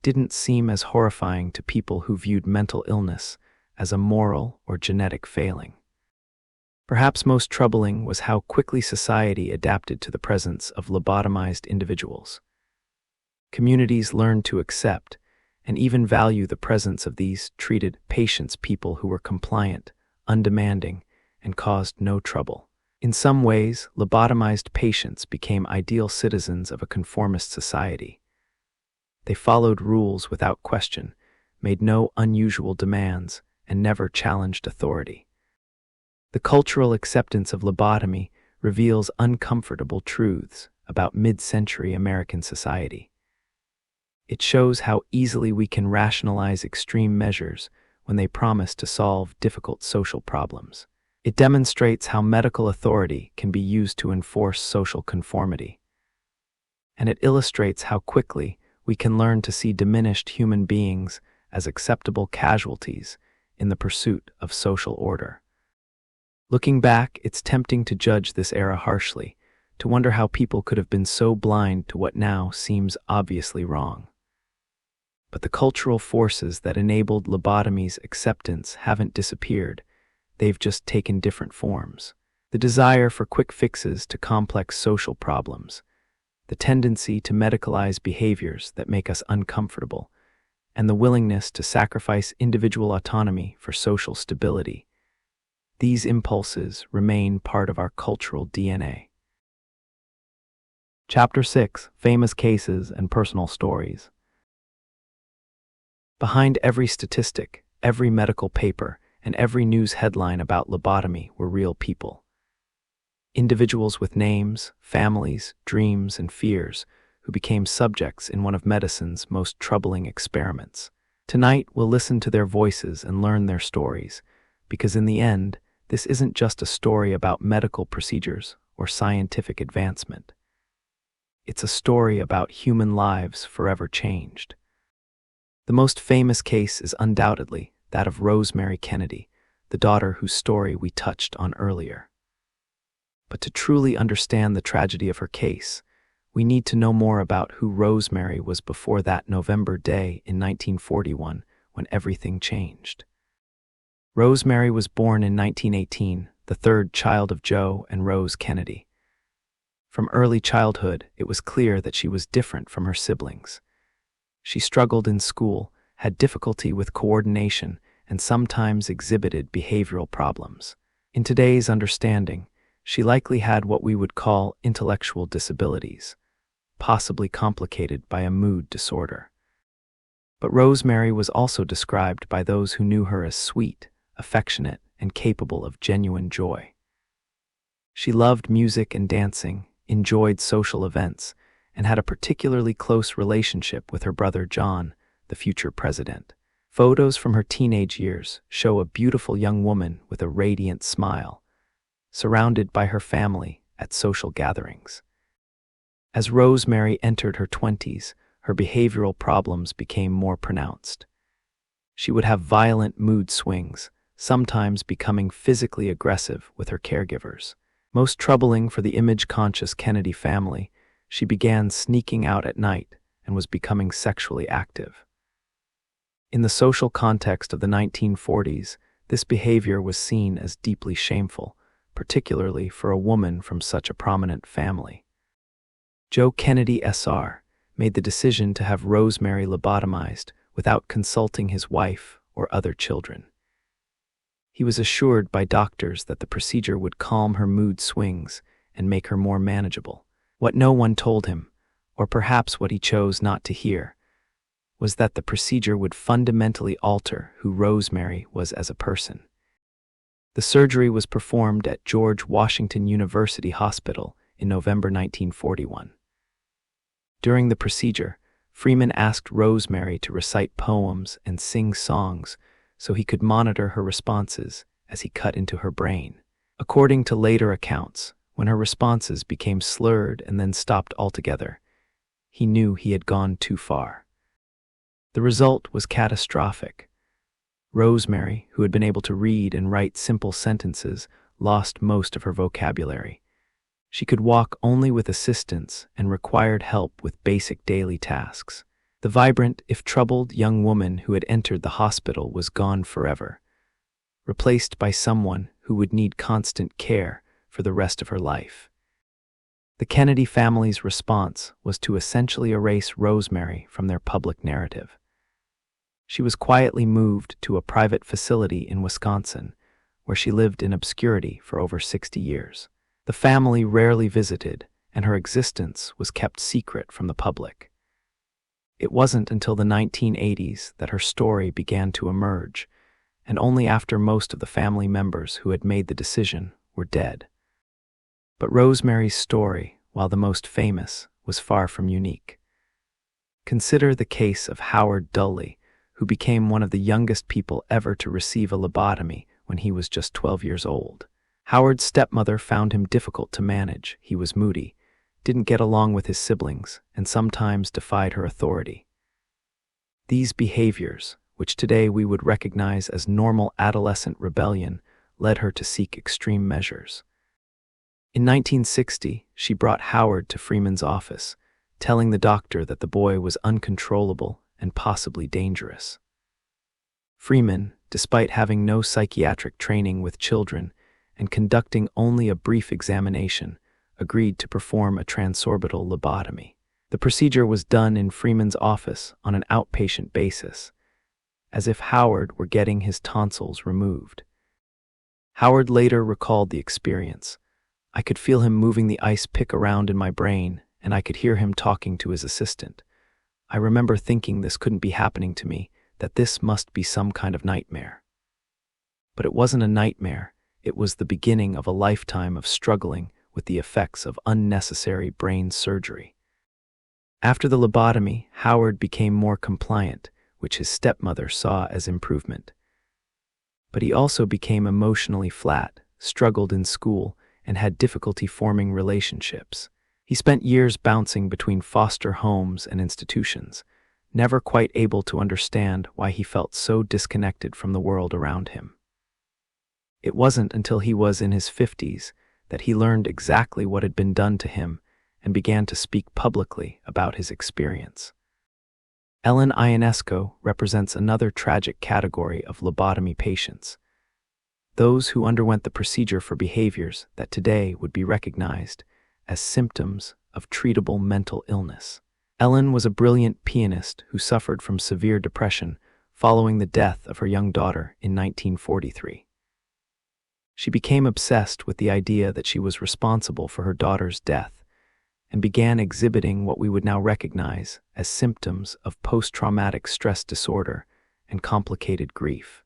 didn't seem as horrifying to people who viewed mental illness as a moral or genetic failing. Perhaps most troubling was how quickly society adapted to the presence of lobotomized individuals. Communities learned to accept and even value the presence of these treated patients, people who were compliant, undemanding, and caused no trouble. In some ways, lobotomized patients became ideal citizens of a conformist society. They followed rules without question, made no unusual demands, and never challenged authority. The cultural acceptance of lobotomy reveals uncomfortable truths about mid-century American society. It shows how easily we can rationalize extreme measures when they promise to solve difficult social problems. It demonstrates how medical authority can be used to enforce social conformity. And it illustrates how quickly we can learn to see diminished human beings as acceptable casualties in the pursuit of social order. Looking back, it's tempting to judge this era harshly, to wonder how people could have been so blind to what now seems obviously wrong. But the cultural forces that enabled lobotomy's acceptance haven't disappeared. they've just taken different forms. The desire for quick fixes to complex social problems, the tendency to medicalize behaviors that make us uncomfortable, and the willingness to sacrifice individual autonomy for social stability. These impulses remain part of our cultural DNA. Chapter 6: Famous Cases and Personal Stories. Behind every statistic, every medical paper, and every news headline about lobotomy were real people. Individuals with names, families, dreams, and fears who became subjects in one of medicine's most troubling experiments. Tonight, we'll listen to their voices and learn their stories, because in the end, this isn't just a story about medical procedures or scientific advancement. It's a story about human lives forever changed. The most famous case is undoubtedly that of Rosemary Kennedy, the daughter whose story we touched on earlier. But to truly understand the tragedy of her case, we need to know more about who Rosemary was before that November day in 1941 when everything changed. Rosemary was born in 1918, the third child of Joe and Rose Kennedy. From early childhood, it was clear that she was different from her siblings. She struggled in school, had difficulty with coordination, and sometimes exhibited behavioral problems. In today's understanding, she likely had what we would call intellectual disabilities, possibly complicated by a mood disorder. But Rosemary was also described by those who knew her as sweet, affectionate, and capable of genuine joy. She loved music and dancing, enjoyed social events, and had a particularly close relationship with her brother John, the future president. Photos from her teenage years show a beautiful young woman with a radiant smile, surrounded by her family at social gatherings. As Rosemary entered her 20s, her behavioral problems became more pronounced. She would have violent mood swings, sometimes becoming physically aggressive with her caregivers. Most troubling for the image-conscious Kennedy family, she began sneaking out at night and was becoming sexually active. In the social context of the 1940s, this behavior was seen as deeply shameful, particularly for a woman from such a prominent family. Joe Kennedy Sr. made the decision to have Rosemary lobotomized without consulting his wife or other children. He was assured by doctors that the procedure would calm her mood swings and make her more manageable. What no one told him, or perhaps what he chose not to hear, was that the procedure would fundamentally alter who Rosemary was as a person. The surgery was performed at George Washington University Hospital in November 1941. During the procedure, Freeman asked Rosemary to recite poems and sing songs so he could monitor her responses as he cut into her brain. According to later accounts, when her responses became slurred and then stopped altogether, he knew he had gone too far. The result was catastrophic. Rosemary, who had been able to read and write simple sentences, lost most of her vocabulary. She could walk only with assistance and required help with basic daily tasks. The vibrant, if troubled, young woman who had entered the hospital was gone forever, replaced by someone who would need constant care for the rest of her life. The Kennedy family's response was to essentially erase Rosemary from their public narrative. She was quietly moved to a private facility in Wisconsin, where she lived in obscurity for over 60 years. The family rarely visited, and her existence was kept secret from the public. It wasn't until the 1980s that her story began to emerge, and only after most of the family members who had made the decision were dead. But Rosemary's story, while the most famous, was far from unique. Consider the case of Howard Dully, who became one of the youngest people ever to receive a lobotomy when he was just 12 years old. Howard's stepmother found him difficult to manage. He was moody, didn't get along with his siblings, and sometimes defied her authority. These behaviors, which today we would recognize as normal adolescent rebellion, led her to seek extreme measures. In 1960, she brought Howard to Freeman's office, telling the doctor that the boy was uncontrollable and possibly dangerous. Freeman, despite having no psychiatric training with children and conducting only a brief examination, agreed to perform a transorbital lobotomy. The procedure was done in Freeman's office on an outpatient basis, as if Howard were getting his tonsils removed. Howard later recalled the experience. I could feel him moving the ice pick around in my brain, and I could hear him talking to his assistant. I remember thinking this couldn't be happening to me, that this must be some kind of nightmare. But it wasn't a nightmare. It was the beginning of a lifetime of struggling with the effects of unnecessary brain surgery. After the lobotomy, Howard became more compliant, which his stepmother saw as improvement. But he also became emotionally flat, struggled in school, and had difficulty forming relationships. He spent years bouncing between foster homes and institutions, never quite able to understand why he felt so disconnected from the world around him. It wasn't until he was in his 50s that he learned exactly what had been done to him and began to speak publicly about his experience. Ellen Ionesco represents another tragic category of lobotomy patients, those who underwent the procedure for behaviors that today would be recognized as symptoms of treatable mental illness. Ellen was a brilliant pianist who suffered from severe depression following the death of her young daughter in 1943. She became obsessed with the idea that she was responsible for her daughter's death and began exhibiting what we would now recognize as symptoms of post-traumatic stress disorder and complicated grief.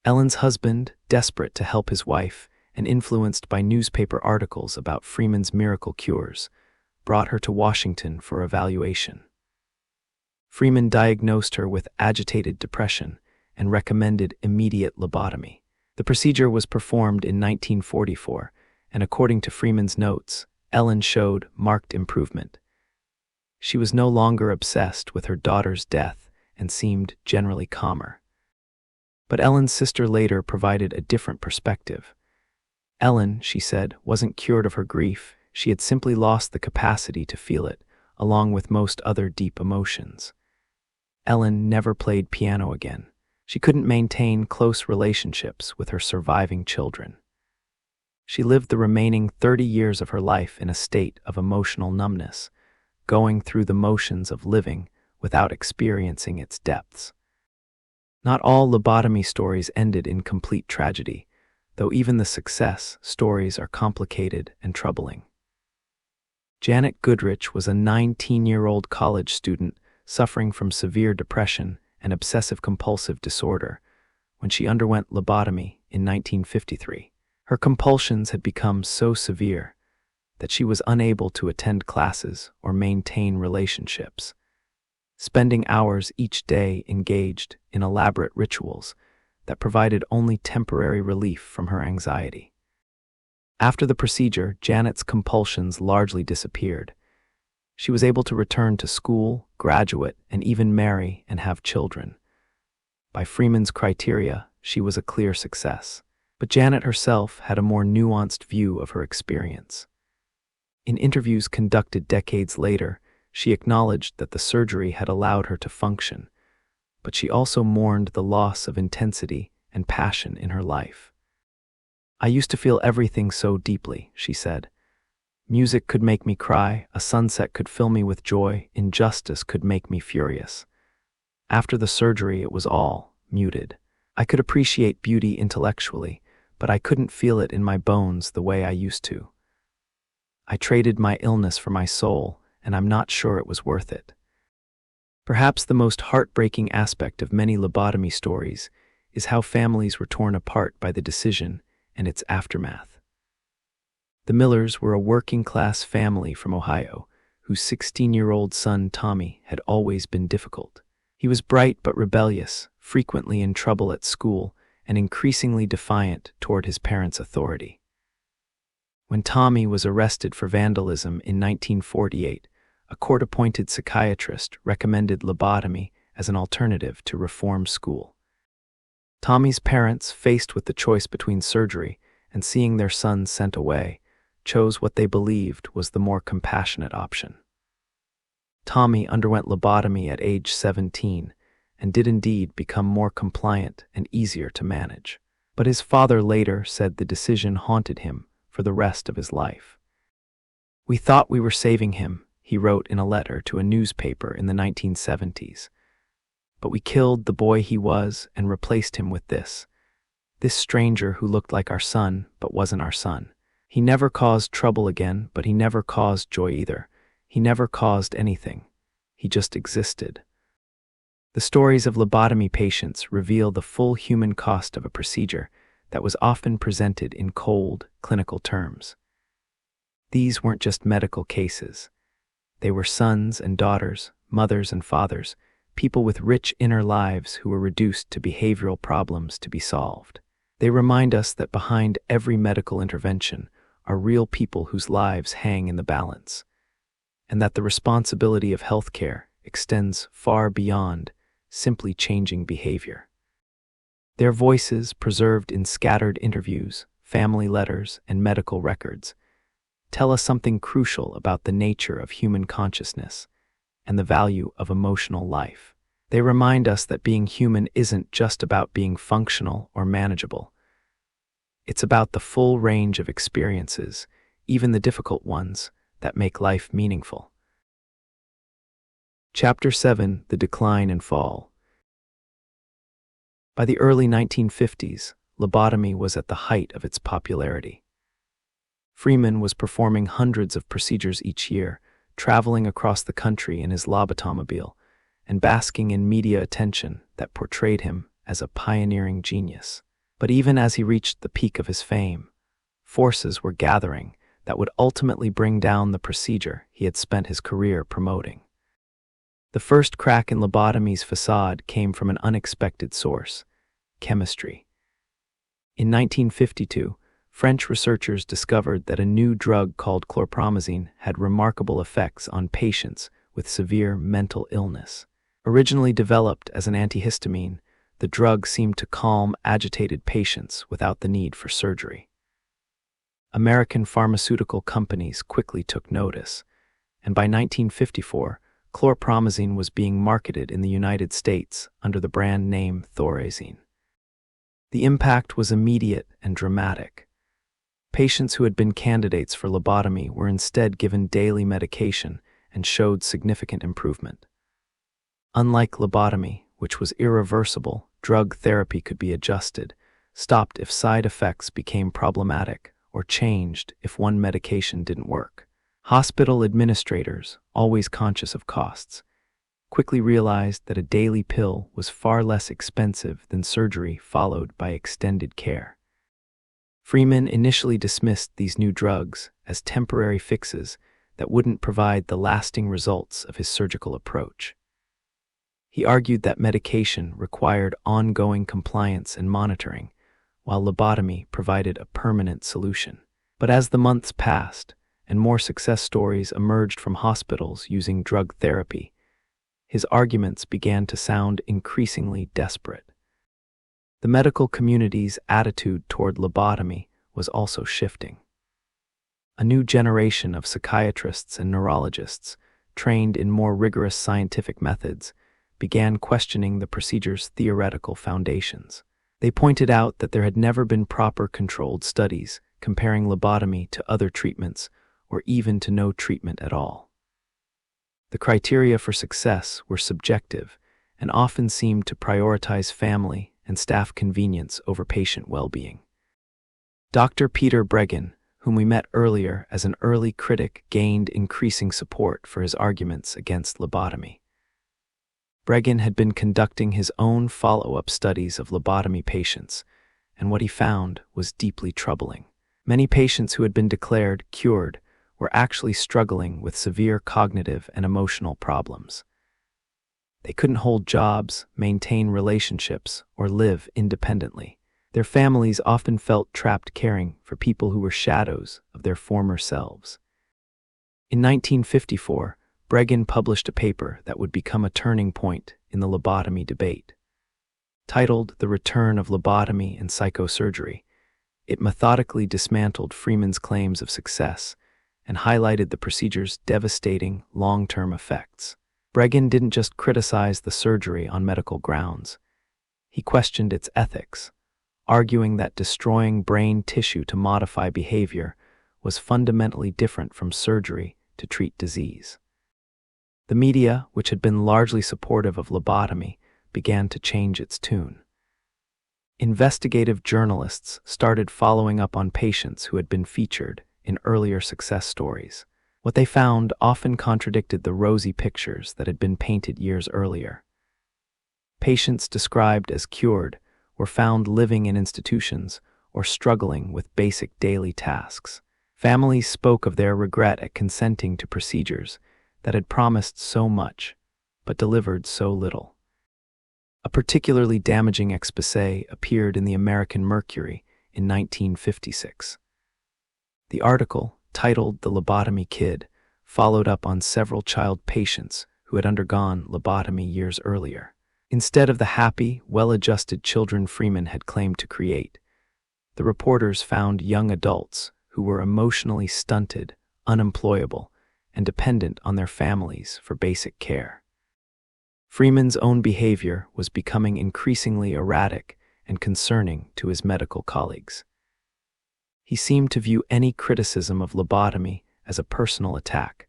Ellen's husband, desperate to help his wife and influenced by newspaper articles about Freeman's miracle cures, brought her to Washington for evaluation. Freeman diagnosed her with agitated depression and recommended immediate lobotomy. The procedure was performed in 1944, and according to Freeman's notes, Ellen showed marked improvement. She was no longer obsessed with her daughter's death and seemed generally calmer. But Ellen's sister later provided a different perspective. Ellen, she said, wasn't cured of her grief. She had simply lost the capacity to feel it, along with most other deep emotions. Ellen never played piano again. She couldn't maintain close relationships with her surviving children. She lived the remaining 30 years of her life in a state of emotional numbness, going through the motions of living without experiencing its depths. Not all lobotomy stories ended in complete tragedy, though even the success stories are complicated and troubling. Janet Goodrich was a 19-year-old college student suffering from severe depression and obsessive-compulsive disorder when she underwent lobotomy in 1953. Her compulsions had become so severe that she was unable to attend classes or maintain relationships, spending hours each day engaged in elaborate rituals that provided only temporary relief from her anxiety. After the procedure, Janet's compulsions largely disappeared. She was able to return to school, graduate, and even marry and have children. By Freeman's criteria, she was a clear success. But Janet herself had a more nuanced view of her experience. In interviews conducted decades later, she acknowledged that the surgery had allowed her to function, but she also mourned the loss of intensity and passion in her life. "I used to feel everything so deeply," she said. "Music could make me cry, a sunset could fill me with joy, injustice could make me furious. After the surgery, it was all muted. I could appreciate beauty intellectually, but I couldn't feel it in my bones the way I used to. I traded my illness for my soul, and I'm not sure it was worth it." Perhaps the most heartbreaking aspect of many lobotomy stories is how families were torn apart by the decision and its aftermath. The Millers were a working-class family from Ohio, whose 16-year-old son Tommy had always been difficult. He was bright but rebellious, frequently in trouble at school, and increasingly defiant toward his parents' authority. When Tommy was arrested for vandalism in 1948, a court-appointed psychiatrist recommended lobotomy as an alternative to reform school. Tommy's parents, faced with the choice between surgery and seeing their son sent away, chose what they believed was the more compassionate option. Tommy underwent lobotomy at age 17 and did indeed become more compliant and easier to manage. But his father later said the decision haunted him for the rest of his life. "We thought we were saving him," he wrote in a letter to a newspaper in the 1970s. "But we killed the boy he was and replaced him with this stranger who looked like our son but wasn't our son. He never caused trouble again, but he never caused joy either. He never caused anything. He just existed." The stories of lobotomy patients reveal the full human cost of a procedure that was often presented in cold, clinical terms. These weren't just medical cases. They were sons and daughters, mothers and fathers, people with rich inner lives who were reduced to behavioral problems to be solved. They remind us that behind every medical intervention are real people whose lives hang in the balance, and that the responsibility of healthcare extends far beyond simply changing behavior. Their voices, preserved in scattered interviews, family letters, and medical records, tell us something crucial about the nature of human consciousness and the value of emotional life. They remind us that being human isn't just about being functional or manageable. It's about the full range of experiences, even the difficult ones, that make life meaningful. Chapter 7: The Decline and Fall. By the early 1950s, lobotomy was at the height of its popularity. Freeman was performing hundreds of procedures each year, traveling across the country in his lobotomobile, and basking in media attention that portrayed him as a pioneering genius. But even as he reached the peak of his fame, forces were gathering that would ultimately bring down the procedure he had spent his career promoting. The first crack in lobotomy's facade came from an unexpected source: chemistry. In 1952, French researchers discovered that a new drug called chlorpromazine had remarkable effects on patients with severe mental illness. Originally developed as an antihistamine, the drug seemed to calm agitated patients without the need for surgery. American pharmaceutical companies quickly took notice, and by 1954, chlorpromazine was being marketed in the United States under the brand name Thorazine. The impact was immediate and dramatic. Patients who had been candidates for lobotomy were instead given daily medication and showed significant improvement. Unlike lobotomy, which was irreversible, drug therapy could be adjusted, stopped if side effects became problematic, or changed if one medication didn't work. Hospital administrators, always conscious of costs, quickly realized that a daily pill was far less expensive than surgery followed by extended care. Freeman initially dismissed these new drugs as temporary fixes that wouldn't provide the lasting results of his surgical approach. He argued that medication required ongoing compliance and monitoring, while lobotomy provided a permanent solution. But as the months passed, and more success stories emerged from hospitals using drug therapy, his arguments began to sound increasingly desperate. The medical community's attitude toward lobotomy was also shifting. A new generation of psychiatrists and neurologists, trained in more rigorous scientific methods, began questioning the procedure's theoretical foundations. They pointed out that there had never been proper controlled studies comparing lobotomy to other treatments or even to no treatment at all. The criteria for success were subjective and often seemed to prioritize family and staff convenience over patient well-being. Dr. Peter Breggin, whom we met earlier as an early critic, gained increasing support for his arguments against lobotomy. Breggin had been conducting his own follow-up studies of lobotomy patients, and what he found was deeply troubling. Many patients who had been declared cured were actually struggling with severe cognitive and emotional problems. They couldn't hold jobs, maintain relationships, or live independently. Their families often felt trapped caring for people who were shadows of their former selves. In 1954, Breggin published a paper that would become a turning point in the lobotomy debate. Titled "The Return of Lobotomy and Psychosurgery," it methodically dismantled Freeman's claims of success and highlighted the procedure's devastating long-term effects. Bregan didn't just criticize the surgery on medical grounds. He questioned its ethics, arguing that destroying brain tissue to modify behavior was fundamentally different from surgery to treat disease. The media, which had been largely supportive of lobotomy, began to change its tune. Investigative journalists started following up on patients who had been featured in earlier success stories. What they found often contradicted the rosy pictures that had been painted years earlier. Patients described as cured were found living in institutions or struggling with basic daily tasks. Families spoke of their regret at consenting to procedures that had promised so much, but delivered so little. A particularly damaging exposé appeared in the American Mercury in 1956. The article, titled "The Lobotomy Kid," followed up on several child patients who had undergone lobotomy years earlier. Instead of the happy, well-adjusted children Freeman had claimed to create, the reporters found young adults who were emotionally stunted, unemployable, and dependent on their families for basic care. Freeman's own behavior was becoming increasingly erratic and concerning to his medical colleagues. He seemed to view any criticism of lobotomy as a personal attack,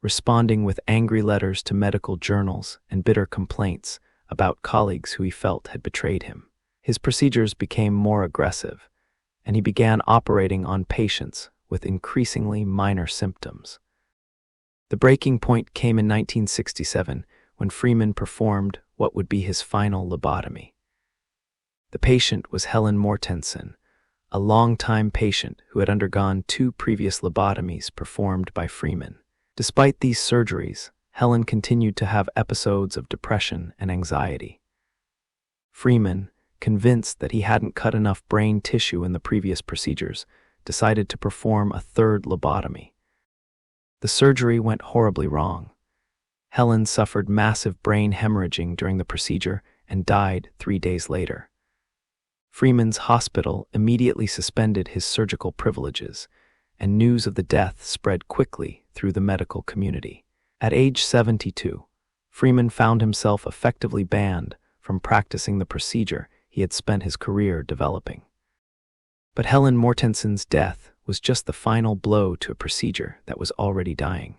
responding with angry letters to medical journals and bitter complaints about colleagues who he felt had betrayed him. His procedures became more aggressive, and he began operating on patients with increasingly minor symptoms. The breaking point came in 1967 when Freeman performed what would be his final lobotomy. The patient was Helen Mortensen, a longtime patient who had undergone 2 previous lobotomies performed by Freeman. Despite these surgeries, Helen continued to have episodes of depression and anxiety. Freeman, convinced that he hadn't cut enough brain tissue in the previous procedures, decided to perform a 3rd lobotomy. The surgery went horribly wrong. Helen suffered massive brain hemorrhaging during the procedure and died 3 days later. Freeman's hospital immediately suspended his surgical privileges, and news of the death spread quickly through the medical community. At age 72, Freeman found himself effectively banned from practicing the procedure he had spent his career developing. But Helen Mortensen's death was just the final blow to a procedure that was already dying.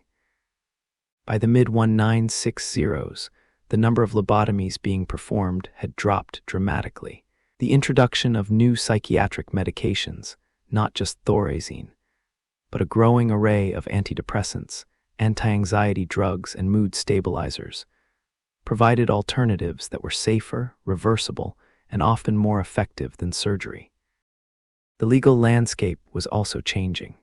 By the mid-1960s, the number of lobotomies being performed had dropped dramatically. The introduction of new psychiatric medications, not just thorazine, but a growing array of antidepressants, anti-anxiety drugs, and mood stabilizers, provided alternatives that were safer, reversible, and often more effective than surgery. The legal landscape was also changing.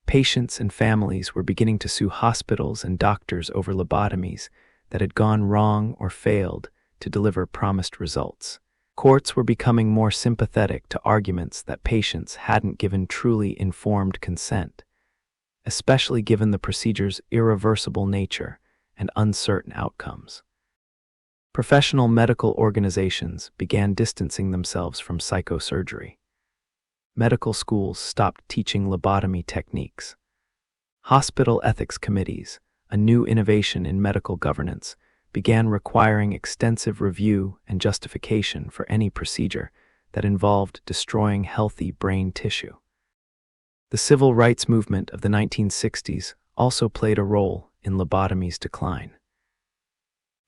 Patients and families were beginning to sue hospitals and doctors over lobotomies that had gone wrong or failed to deliver promised results. Courts were becoming more sympathetic to arguments that patients hadn't given truly informed consent, especially given the procedure's irreversible nature and uncertain outcomes. Professional medical organizations began distancing themselves from psychosurgery. Medical schools stopped teaching lobotomy techniques. Hospital ethics committees, a new innovation in medical governance, began requiring extensive review and justification for any procedure that involved destroying healthy brain tissue. The civil rights movement of the 1960s also played a role in lobotomy's decline.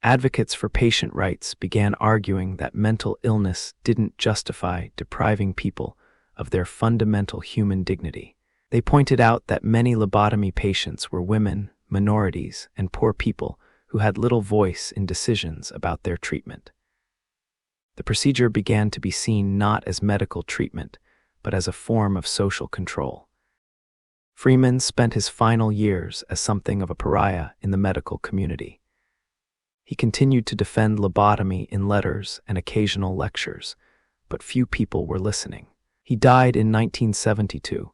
Advocates for patient rights began arguing that mental illness didn't justify depriving people of their fundamental human dignity. They pointed out that many lobotomy patients were women, minorities, and poor people who had little voice in decisions about their treatment. The procedure began to be seen not as medical treatment, but as a form of social control. Freeman spent his final years as something of a pariah in the medical community. He continued to defend lobotomy in letters and occasional lectures, but few people were listening. He died in 1972,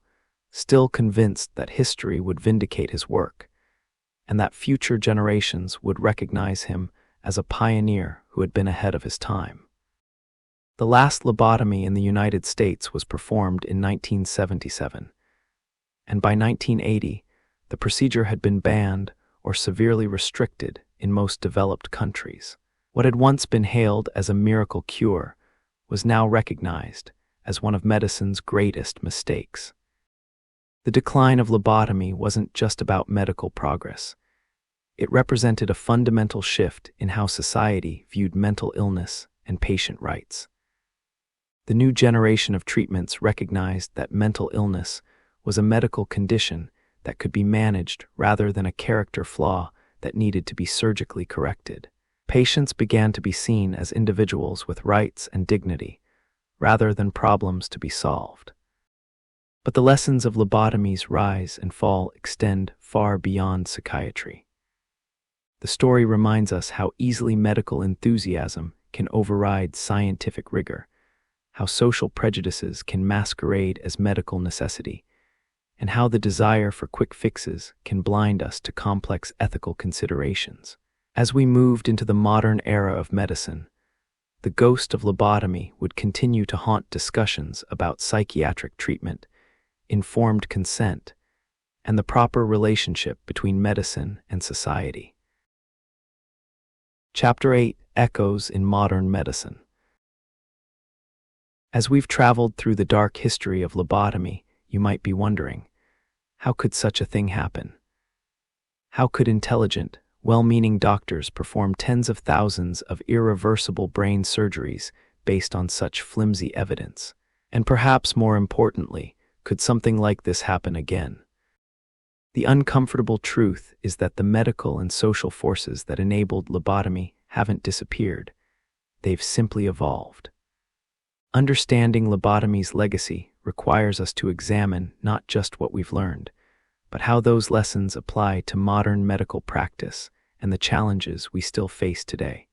still convinced that history would vindicate his work, and that future generations would recognize him as a pioneer who had been ahead of his time. The last lobotomy in the United States was performed in 1977, and by 1980, the procedure had been banned or severely restricted in most developed countries. What had once been hailed as a miracle cure was now recognized as one of medicine's greatest mistakes. The decline of lobotomy wasn't just about medical progress. It represented a fundamental shift in how society viewed mental illness and patient rights. The new generation of treatments recognized that mental illness was a medical condition that could be managed rather than a character flaw that needed to be surgically corrected. Patients began to be seen as individuals with rights and dignity, rather than problems to be solved. But the lessons of lobotomy's rise and fall extend far beyond psychiatry. The story reminds us how easily medical enthusiasm can override scientific rigor, how social prejudices can masquerade as medical necessity, and how the desire for quick fixes can blind us to complex ethical considerations. As we moved into the modern era of medicine, the ghost of lobotomy would continue to haunt discussions about psychiatric treatment, informed consent, and the proper relationship between medicine and society. Chapter 8: Echoes in Modern Medicine. As we've traveled through the dark history of lobotomy, you might be wondering, how could such a thing happen? How could intelligent, well-meaning doctors perform tens of thousands of irreversible brain surgeries based on such flimsy evidence? And perhaps more importantly, could something like this happen again? The uncomfortable truth is that the medical and social forces that enabled lobotomy haven't disappeared. They've simply evolved. Understanding lobotomy's legacy requires us to examine not just what we've learned, but how those lessons apply to modern medical practice and the challenges we still face today.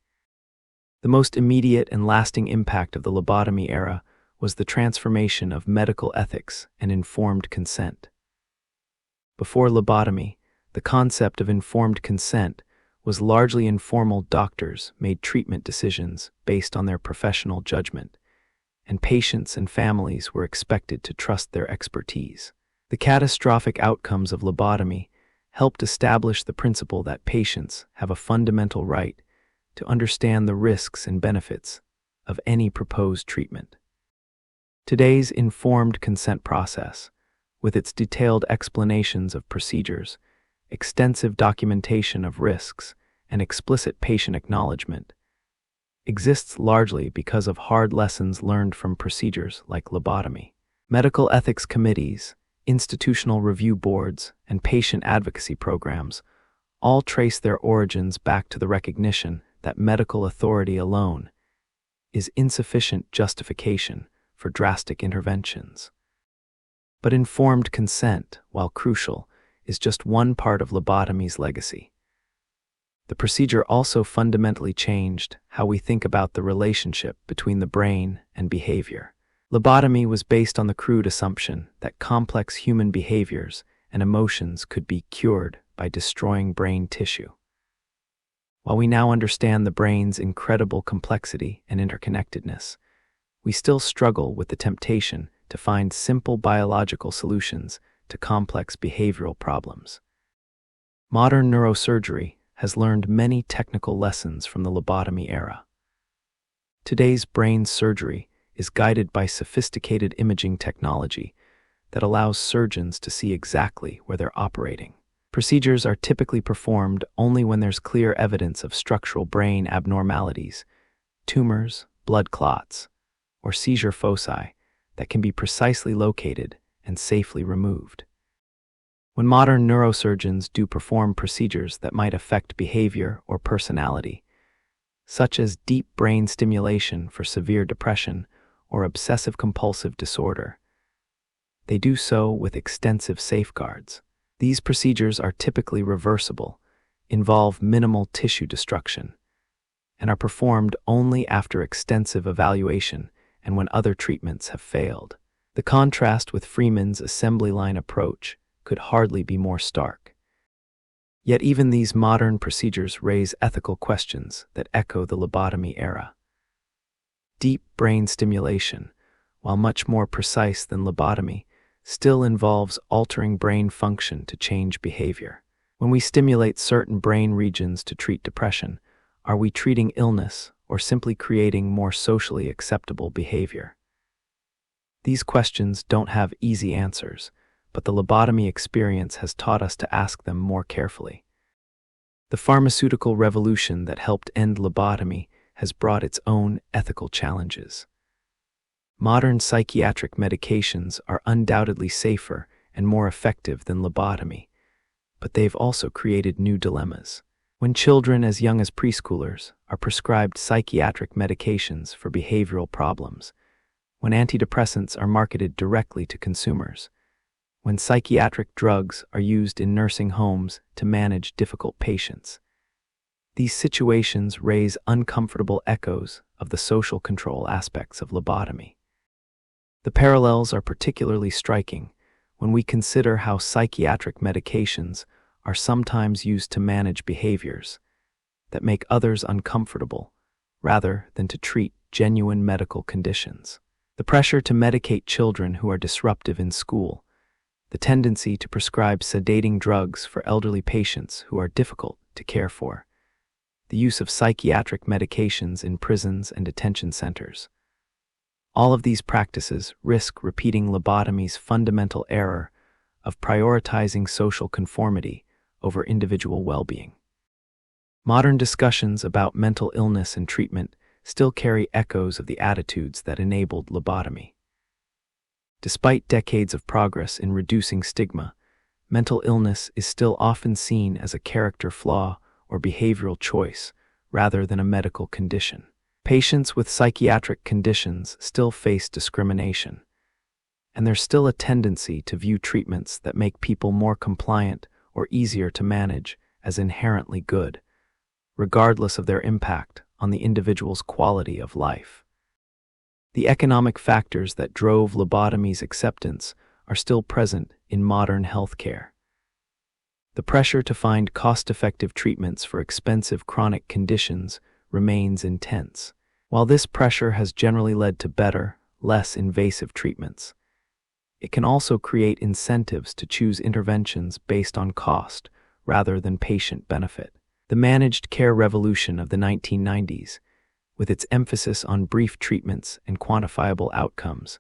The most immediate and lasting impact of the lobotomy era was the transformation of medical ethics and informed consent. Before lobotomy, the concept of informed consent was largely informal. Doctors made treatment decisions based on their professional judgment, and patients and families were expected to trust their expertise. The catastrophic outcomes of lobotomy helped establish the principle that patients have a fundamental right to understand the risks and benefits of any proposed treatment. Today's informed consent process, with its detailed explanations of procedures, extensive documentation of risks, and explicit patient acknowledgement, exists largely because of hard lessons learned from procedures like lobotomy. Medical ethics committees, institutional review boards, and patient advocacy programs all trace their origins back to the recognition that medical authority alone is insufficient justification for drastic interventions. But informed consent, while crucial, is just one part of lobotomy's legacy. The procedure also fundamentally changed how we think about the relationship between the brain and behavior. Lobotomy was based on the crude assumption that complex human behaviors and emotions could be cured by destroying brain tissue. While we now understand the brain's incredible complexity and interconnectedness, we still struggle with the temptation to find simple biological solutions to complex behavioral problems. Modern neurosurgery has learned many technical lessons from the lobotomy era. Today's brain surgery is guided by sophisticated imaging technology that allows surgeons to see exactly where they're operating. Procedures are typically performed only when there's clear evidence of structural brain abnormalities, tumors, blood clots, or seizure foci that can be precisely located and safely removed. When modern neurosurgeons do perform procedures that might affect behavior or personality, such as deep brain stimulation for severe depression or obsessive-compulsive disorder, they do so with extensive safeguards. These procedures are typically reversible, involve minimal tissue destruction, and are performed only after extensive evaluation and when other treatments have failed. The contrast with Freeman's assembly line approach could hardly be more stark. Yet even these modern procedures raise ethical questions that echo the lobotomy era. Deep brain stimulation, while much more precise than lobotomy, still involves altering brain function to change behavior. When we stimulate certain brain regions to treat depression, are we treating illness or simply creating more socially acceptable behavior? These questions don't have easy answers, but the lobotomy experience has taught us to ask them more carefully. The pharmaceutical revolution that helped end lobotomy has brought its own ethical challenges. Modern psychiatric medications are undoubtedly safer and more effective than lobotomy, but they've also created new dilemmas. When children as young as preschoolers are prescribed psychiatric medications for behavioral problems, when antidepressants are marketed directly to consumers, when psychiatric drugs are used in nursing homes to manage difficult patients, these situations raise uncomfortable echoes of the social control aspects of lobotomy. The parallels are particularly striking when we consider how psychiatric medications are sometimes used to manage behaviors that make others uncomfortable rather than to treat genuine medical conditions. The pressure to medicate children who are disruptive in school, the tendency to prescribe sedating drugs for elderly patients who are difficult to care for, the use of psychiatric medications in prisons and detention centers. All of these practices risk repeating lobotomy's fundamental error of prioritizing social conformity over individual well-being. Modern discussions about mental illness and treatment still carry echoes of the attitudes that enabled lobotomy. Despite decades of progress in reducing stigma, mental illness is still often seen as a character flaw or behavioral choice rather than a medical condition. Patients with psychiatric conditions still face discrimination, and there's still a tendency to view treatments that make people more compliant or easier to manage as inherently good, regardless of their impact on the individual's quality of life. The economic factors that drove lobotomy's acceptance are still present in modern healthcare. The pressure to find cost-effective treatments for expensive chronic conditions remains intense. While this pressure has generally led to better, less invasive treatments, it can also create incentives to choose interventions based on cost rather than patient benefit. The managed care revolution of the 1990s, with its emphasis on brief treatments and quantifiable outcomes,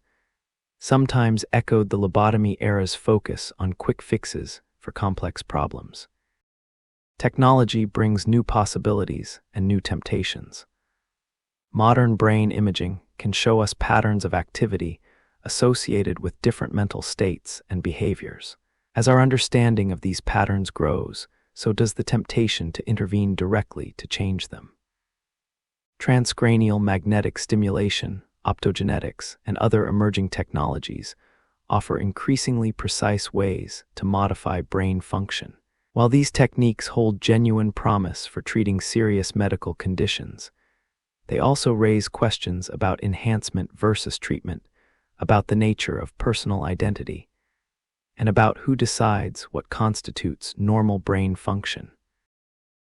sometimes echoed the lobotomy era's focus on quick fixes for complex problems. Technology brings new possibilities and new temptations. Modern brain imaging can show us patterns of activity associated with different mental states and behaviors. As our understanding of these patterns grows, so does the temptation to intervene directly to change them. Transcranial magnetic stimulation, optogenetics, and other emerging technologies offer increasingly precise ways to modify brain function. While these techniques hold genuine promise for treating serious medical conditions, they also raise questions about enhancement versus treatment, about the nature of personal identity, and about who decides what constitutes normal brain function.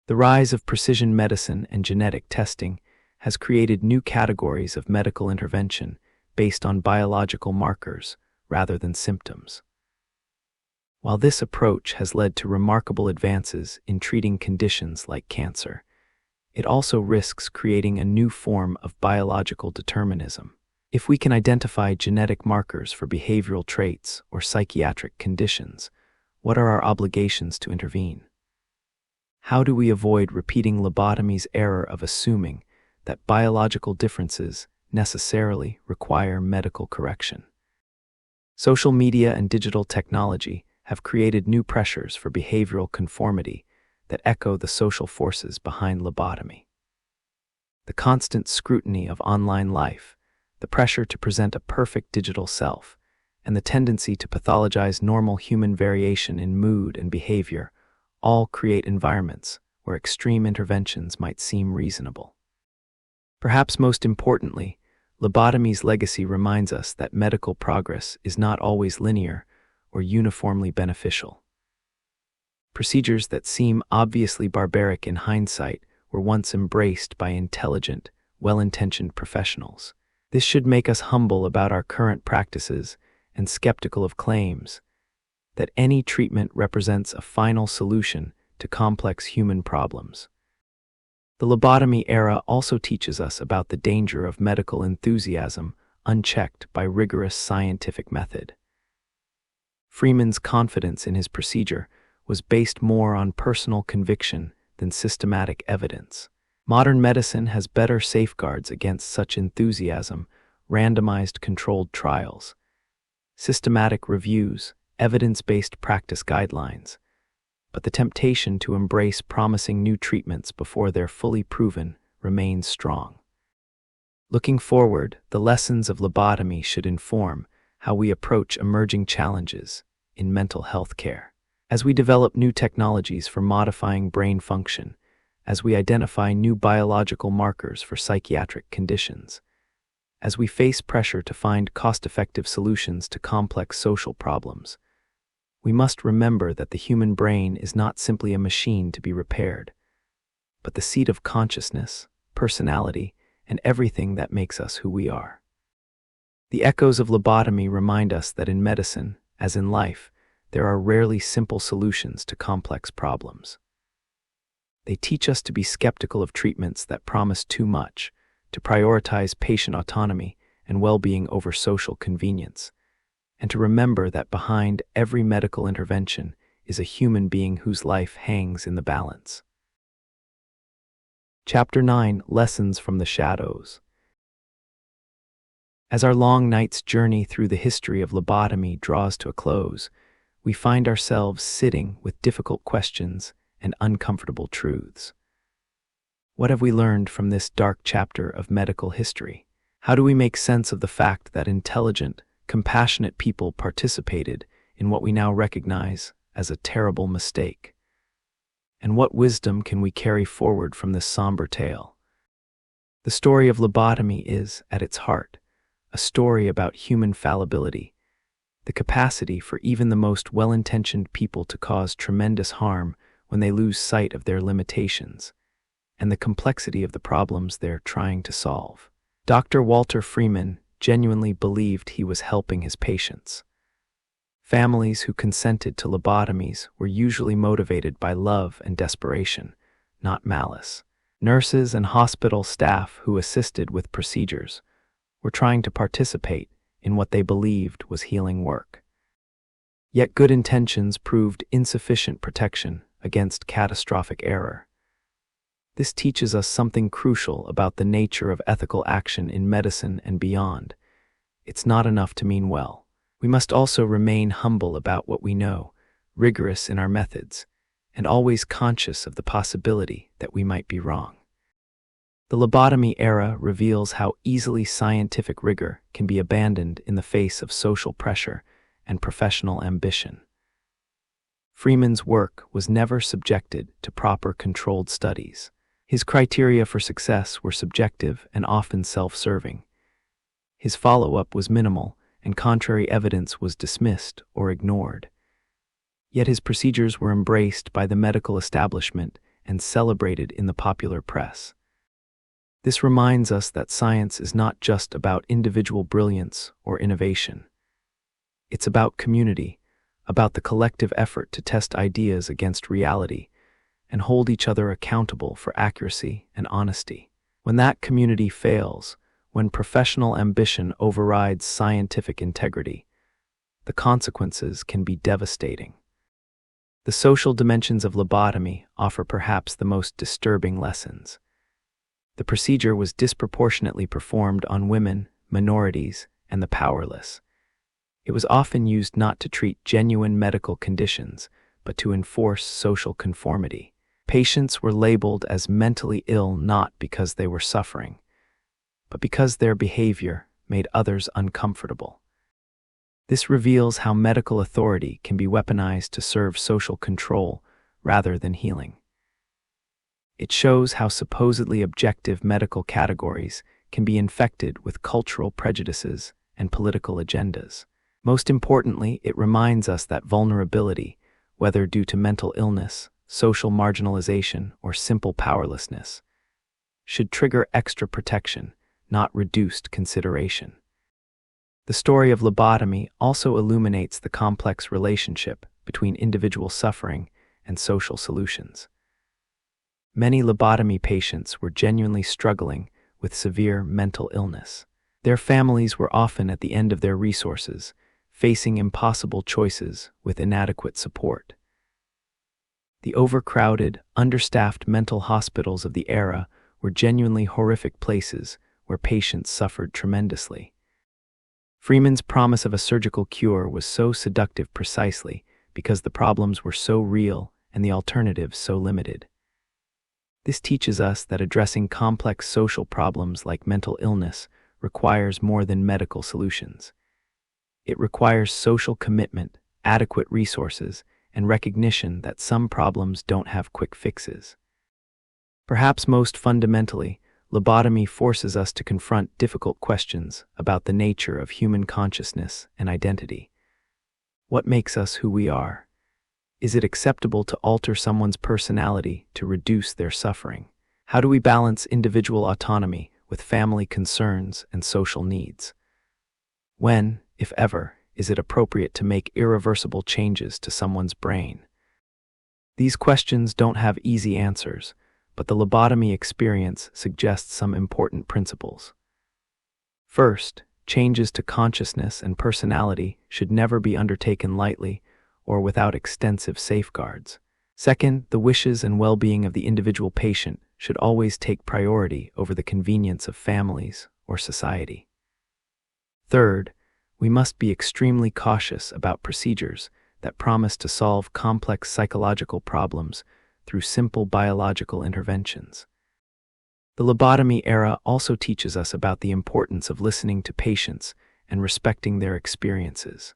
The rise of precision medicine and genetic testing has created new categories of medical intervention based on biological markers rather than symptoms. While this approach has led to remarkable advances in treating conditions like cancer, it also risks creating a new form of biological determinism. If we can identify genetic markers for behavioral traits or psychiatric conditions, what are our obligations to intervene? How do we avoid repeating lobotomy's error of assuming that biological differences necessarily require medical correction? Social media and digital technology have created new pressures for behavioral conformity that echo the social forces behind lobotomy. The constant scrutiny of online life, the pressure to present a perfect digital self, and the tendency to pathologize normal human variation in mood and behavior all create environments where extreme interventions might seem reasonable. Perhaps most importantly, lobotomy's legacy reminds us that medical progress is not always linear or uniformly beneficial. Procedures that seem obviously barbaric in hindsight were once embraced by intelligent, well-intentioned professionals. This should make us humble about our current practices and skeptical of claims that any treatment represents a final solution to complex human problems. The lobotomy era also teaches us about the danger of medical enthusiasm unchecked by rigorous scientific method. Freeman's confidence in his procedure was based more on personal conviction than systematic evidence. Modern medicine has better safeguards against such enthusiasm: randomized controlled trials, systematic reviews, evidence-based practice guidelines. But the temptation to embrace promising new treatments before they're fully proven remains strong. Looking forward, the lessons of lobotomy should inform how we approach emerging challenges in mental health care. As we develop new technologies for modifying brain function, as we identify new biological markers for psychiatric conditions, as we face pressure to find cost-effective solutions to complex social problems, we must remember that the human brain is not simply a machine to be repaired, but the seat of consciousness, personality, and everything that makes us who we are. The echoes of lobotomy remind us that in medicine, as in life, there are rarely simple solutions to complex problems. They teach us to be skeptical of treatments that promise too much, to prioritize patient autonomy and well-being over social convenience, and to remember that behind every medical intervention is a human being whose life hangs in the balance. Chapter 9: Lessons from the Shadows. As our long night's journey through the history of lobotomy draws to a close, we find ourselves sitting with difficult questions and uncomfortable truths. What have we learned from this dark chapter of medical history? How do we make sense of the fact that intelligent, compassionate people participated in what we now recognize as a terrible mistake? And what wisdom can we carry forward from this somber tale? The story of lobotomy is, at its heart, a story about human fallibility, the capacity for even the most well-intentioned people to cause tremendous harm when they lose sight of their limitations, and the complexity of the problems they're trying to solve. Dr. Walter Freeman genuinely believed he was helping his patients. Families who consented to lobotomies were usually motivated by love and desperation, not malice. Nurses and hospital staff who assisted with procedures were trying to participate in what they believed was healing work. Yet good intentions proved insufficient protection against catastrophic error. This teaches us something crucial about the nature of ethical action in medicine and beyond. It's not enough to mean well. We must also remain humble about what we know, rigorous in our methods, and always conscious of the possibility that we might be wrong. The lobotomy era reveals how easily scientific rigor can be abandoned in the face of social pressure and professional ambition. Freeman's work was never subjected to proper controlled studies. His criteria for success were subjective and often self-serving. His follow-up was minimal, and contrary evidence was dismissed or ignored. Yet his procedures were embraced by the medical establishment and celebrated in the popular press. This reminds us that science is not just about individual brilliance or innovation. It's about community, about the collective effort to test ideas against reality and hold each other accountable for accuracy and honesty. When that community fails, when professional ambition overrides scientific integrity, the consequences can be devastating. The social dimensions of lobotomy offer perhaps the most disturbing lessons. The procedure was disproportionately performed on women, minorities, and the powerless. It was often used not to treat genuine medical conditions, but to enforce social conformity. Patients were labeled as mentally ill not because they were suffering, but because their behavior made others uncomfortable. This reveals how medical authority can be weaponized to serve social control rather than healing. It shows how supposedly objective medical categories can be infected with cultural prejudices and political agendas. Most importantly, it reminds us that vulnerability, whether due to mental illness, social marginalization, or simple powerlessness, should trigger extra protection, not reduced consideration. The story of lobotomy also illuminates the complex relationship between individual suffering and social solutions. Many lobotomy patients were genuinely struggling with severe mental illness. Their families were often at the end of their resources, facing impossible choices with inadequate support. The overcrowded, understaffed mental hospitals of the era were genuinely horrific places where patients suffered tremendously. Freeman's promise of a surgical cure was so seductive precisely because the problems were so real and the alternatives so limited. This teaches us that addressing complex social problems like mental illness requires more than medical solutions. It requires social commitment, adequate resources, and recognition that some problems don't have quick fixes. Perhaps most fundamentally, lobotomy forces us to confront difficult questions about the nature of human consciousness and identity. What makes us who we are? Is it acceptable to alter someone's personality to reduce their suffering? How do we balance individual autonomy with family concerns and social needs? When, if ever, is it appropriate to make irreversible changes to someone's brain? These questions don't have easy answers, but the lobotomy experience suggests some important principles. First, changes to consciousness and personality should never be undertaken lightly or without extensive safeguards. Second, the wishes and well-being of the individual patient should always take priority over the convenience of families or society. Third, we must be extremely cautious about procedures that promise to solve complex psychological problems through simple biological interventions. The lobotomy era also teaches us about the importance of listening to patients and respecting their experiences.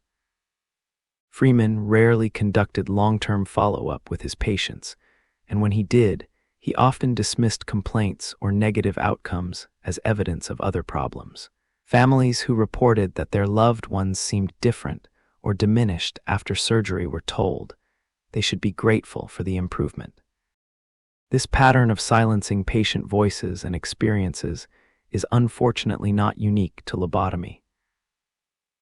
Freeman rarely conducted long-term follow-up with his patients, and when he did, he often dismissed complaints or negative outcomes as evidence of other problems. Families who reported that their loved ones seemed different or diminished after surgery were told they should be grateful for the improvement. This pattern of silencing patient voices and experiences is unfortunately not unique to lobotomy.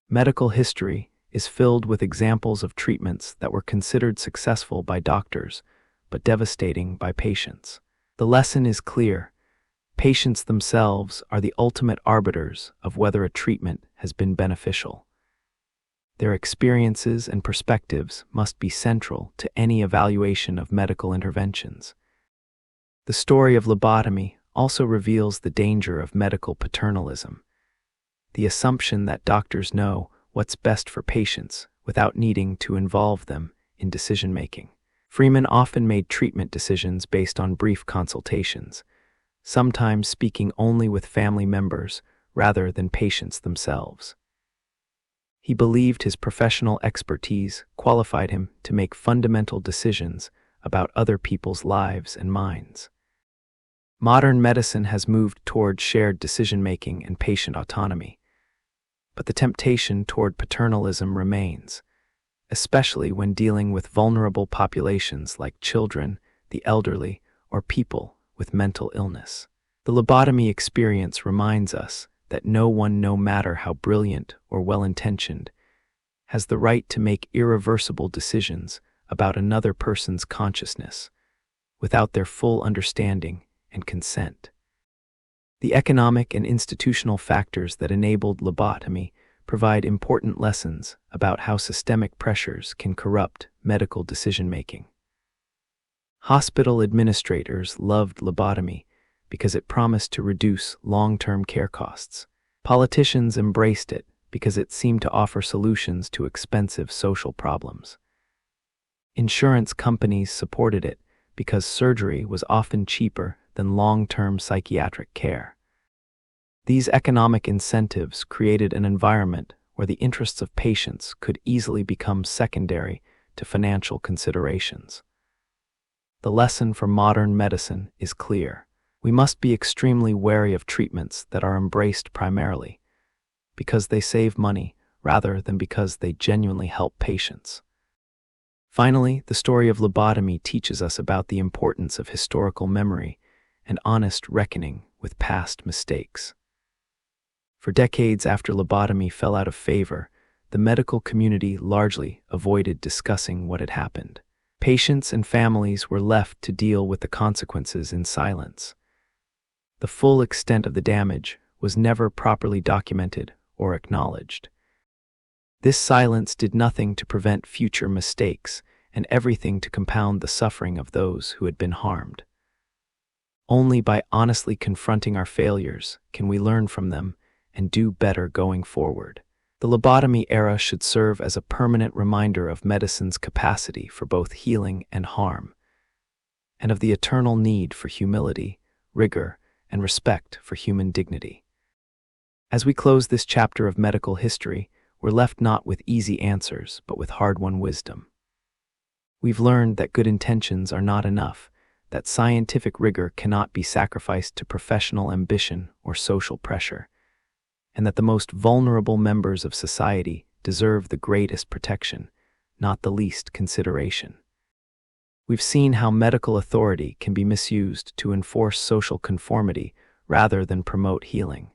Medical history is filled with examples of treatments that were considered successful by doctors, but devastating by patients. The lesson is clear. Patients themselves are the ultimate arbiters of whether a treatment has been beneficial. Their experiences and perspectives must be central to any evaluation of medical interventions. The story of lobotomy also reveals the danger of medical paternalism, the assumption that doctors know what's best for patients without needing to involve them in decision-making. Freeman often made treatment decisions based on brief consultations, sometimes speaking only with family members rather than patients themselves. He believed his professional expertise qualified him to make fundamental decisions about other people's lives and minds. Modern medicine has moved toward shared decision-making and patient autonomy, but the temptation toward paternalism remains, especially when dealing with vulnerable populations like children, the elderly, or people with mental illness. The lobotomy experience reminds us that no one, no matter how brilliant or well-intentioned, has the right to make irreversible decisions about another person's consciousness without their full understanding and consent. The economic and institutional factors that enabled lobotomy provide important lessons about how systemic pressures can corrupt medical decision-making. Hospital administrators loved lobotomy because it promised to reduce long-term care costs. Politicians embraced it because it seemed to offer solutions to expensive social problems. Insurance companies supported it because surgery was often cheaper than long-term psychiatric care. These economic incentives created an environment where the interests of patients could easily become secondary to financial considerations. The lesson for modern medicine is clear. We must be extremely wary of treatments that are embraced primarily because they save money rather than because they genuinely help patients. Finally, the story of lobotomy teaches us about the importance of historical memory and honest reckoning with past mistakes. For decades after lobotomy fell out of favor, the medical community largely avoided discussing what had happened. Patients and families were left to deal with the consequences in silence. The full extent of the damage was never properly documented or acknowledged. This silence did nothing to prevent future mistakes and everything to compound the suffering of those who had been harmed. Only by honestly confronting our failures can we learn from them and do better going forward. The lobotomy era should serve as a permanent reminder of medicine's capacity for both healing and harm, and of the eternal need for humility, rigor, and respect for human dignity. As we close this chapter of medical history, we're left not with easy answers, but with hard-won wisdom. We've learned that good intentions are not enough, that scientific rigor cannot be sacrificed to professional ambition or social pressure, and that the most vulnerable members of society deserve the greatest protection, not the least consideration. We've seen how medical authority can be misused to enforce social conformity rather than promote healing,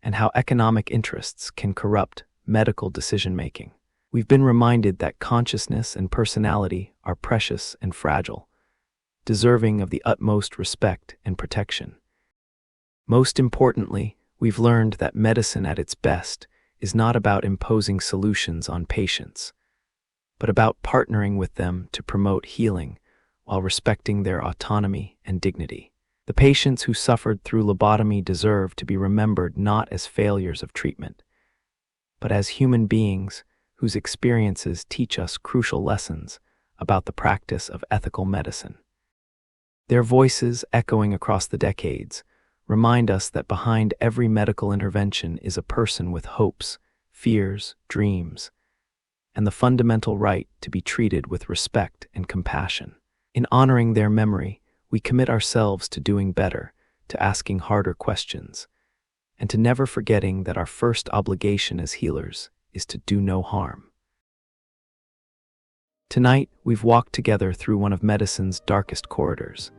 and how economic interests can corrupt medical decision-making. We've been reminded that consciousness and personality are precious and fragile, deserving of the utmost respect and protection. Most importantly, we've learned that medicine at its best is not about imposing solutions on patients, but about partnering with them to promote healing while respecting their autonomy and dignity. The patients who suffered through lobotomy deserve to be remembered not as failures of treatment, but as human beings whose experiences teach us crucial lessons about the practice of ethical medicine. Their voices, echoing across the decades, remind us that behind every medical intervention is a person with hopes, fears, dreams, and the fundamental right to be treated with respect and compassion. In honoring their memory, we commit ourselves to doing better, to asking harder questions, and to never forgetting that our first obligation as healers is to do no harm. Tonight, we've walked together through one of medicine's darkest corridors,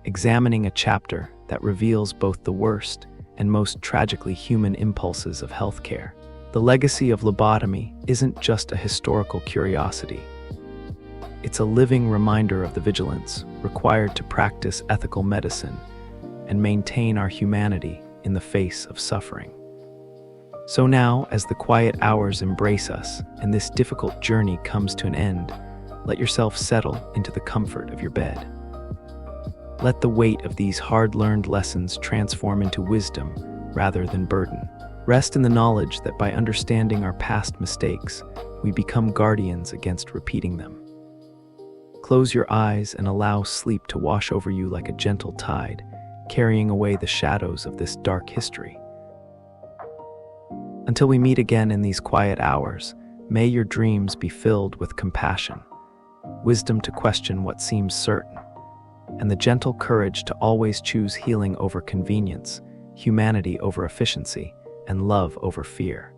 examining a chapter that reveals both the worst and most tragically human impulses of healthcare. The legacy of lobotomy isn't just a historical curiosity. It's a living reminder of the vigilance required to practice ethical medicine and maintain our humanity in the face of suffering. So now, as the quiet hours embrace us and this difficult journey comes to an end, let yourself settle into the comfort of your bed. Let the weight of these hard-learned lessons transform into wisdom rather than burden. Rest in the knowledge that by understanding our past mistakes, we become guardians against repeating them. Close your eyes and allow sleep to wash over you like a gentle tide, carrying away the shadows of this dark history. Until we meet again in these quiet hours, may your dreams be filled with compassion, wisdom to question what seems certain, and the gentle courage to always choose healing over convenience, humanity over efficiency, and love over fear.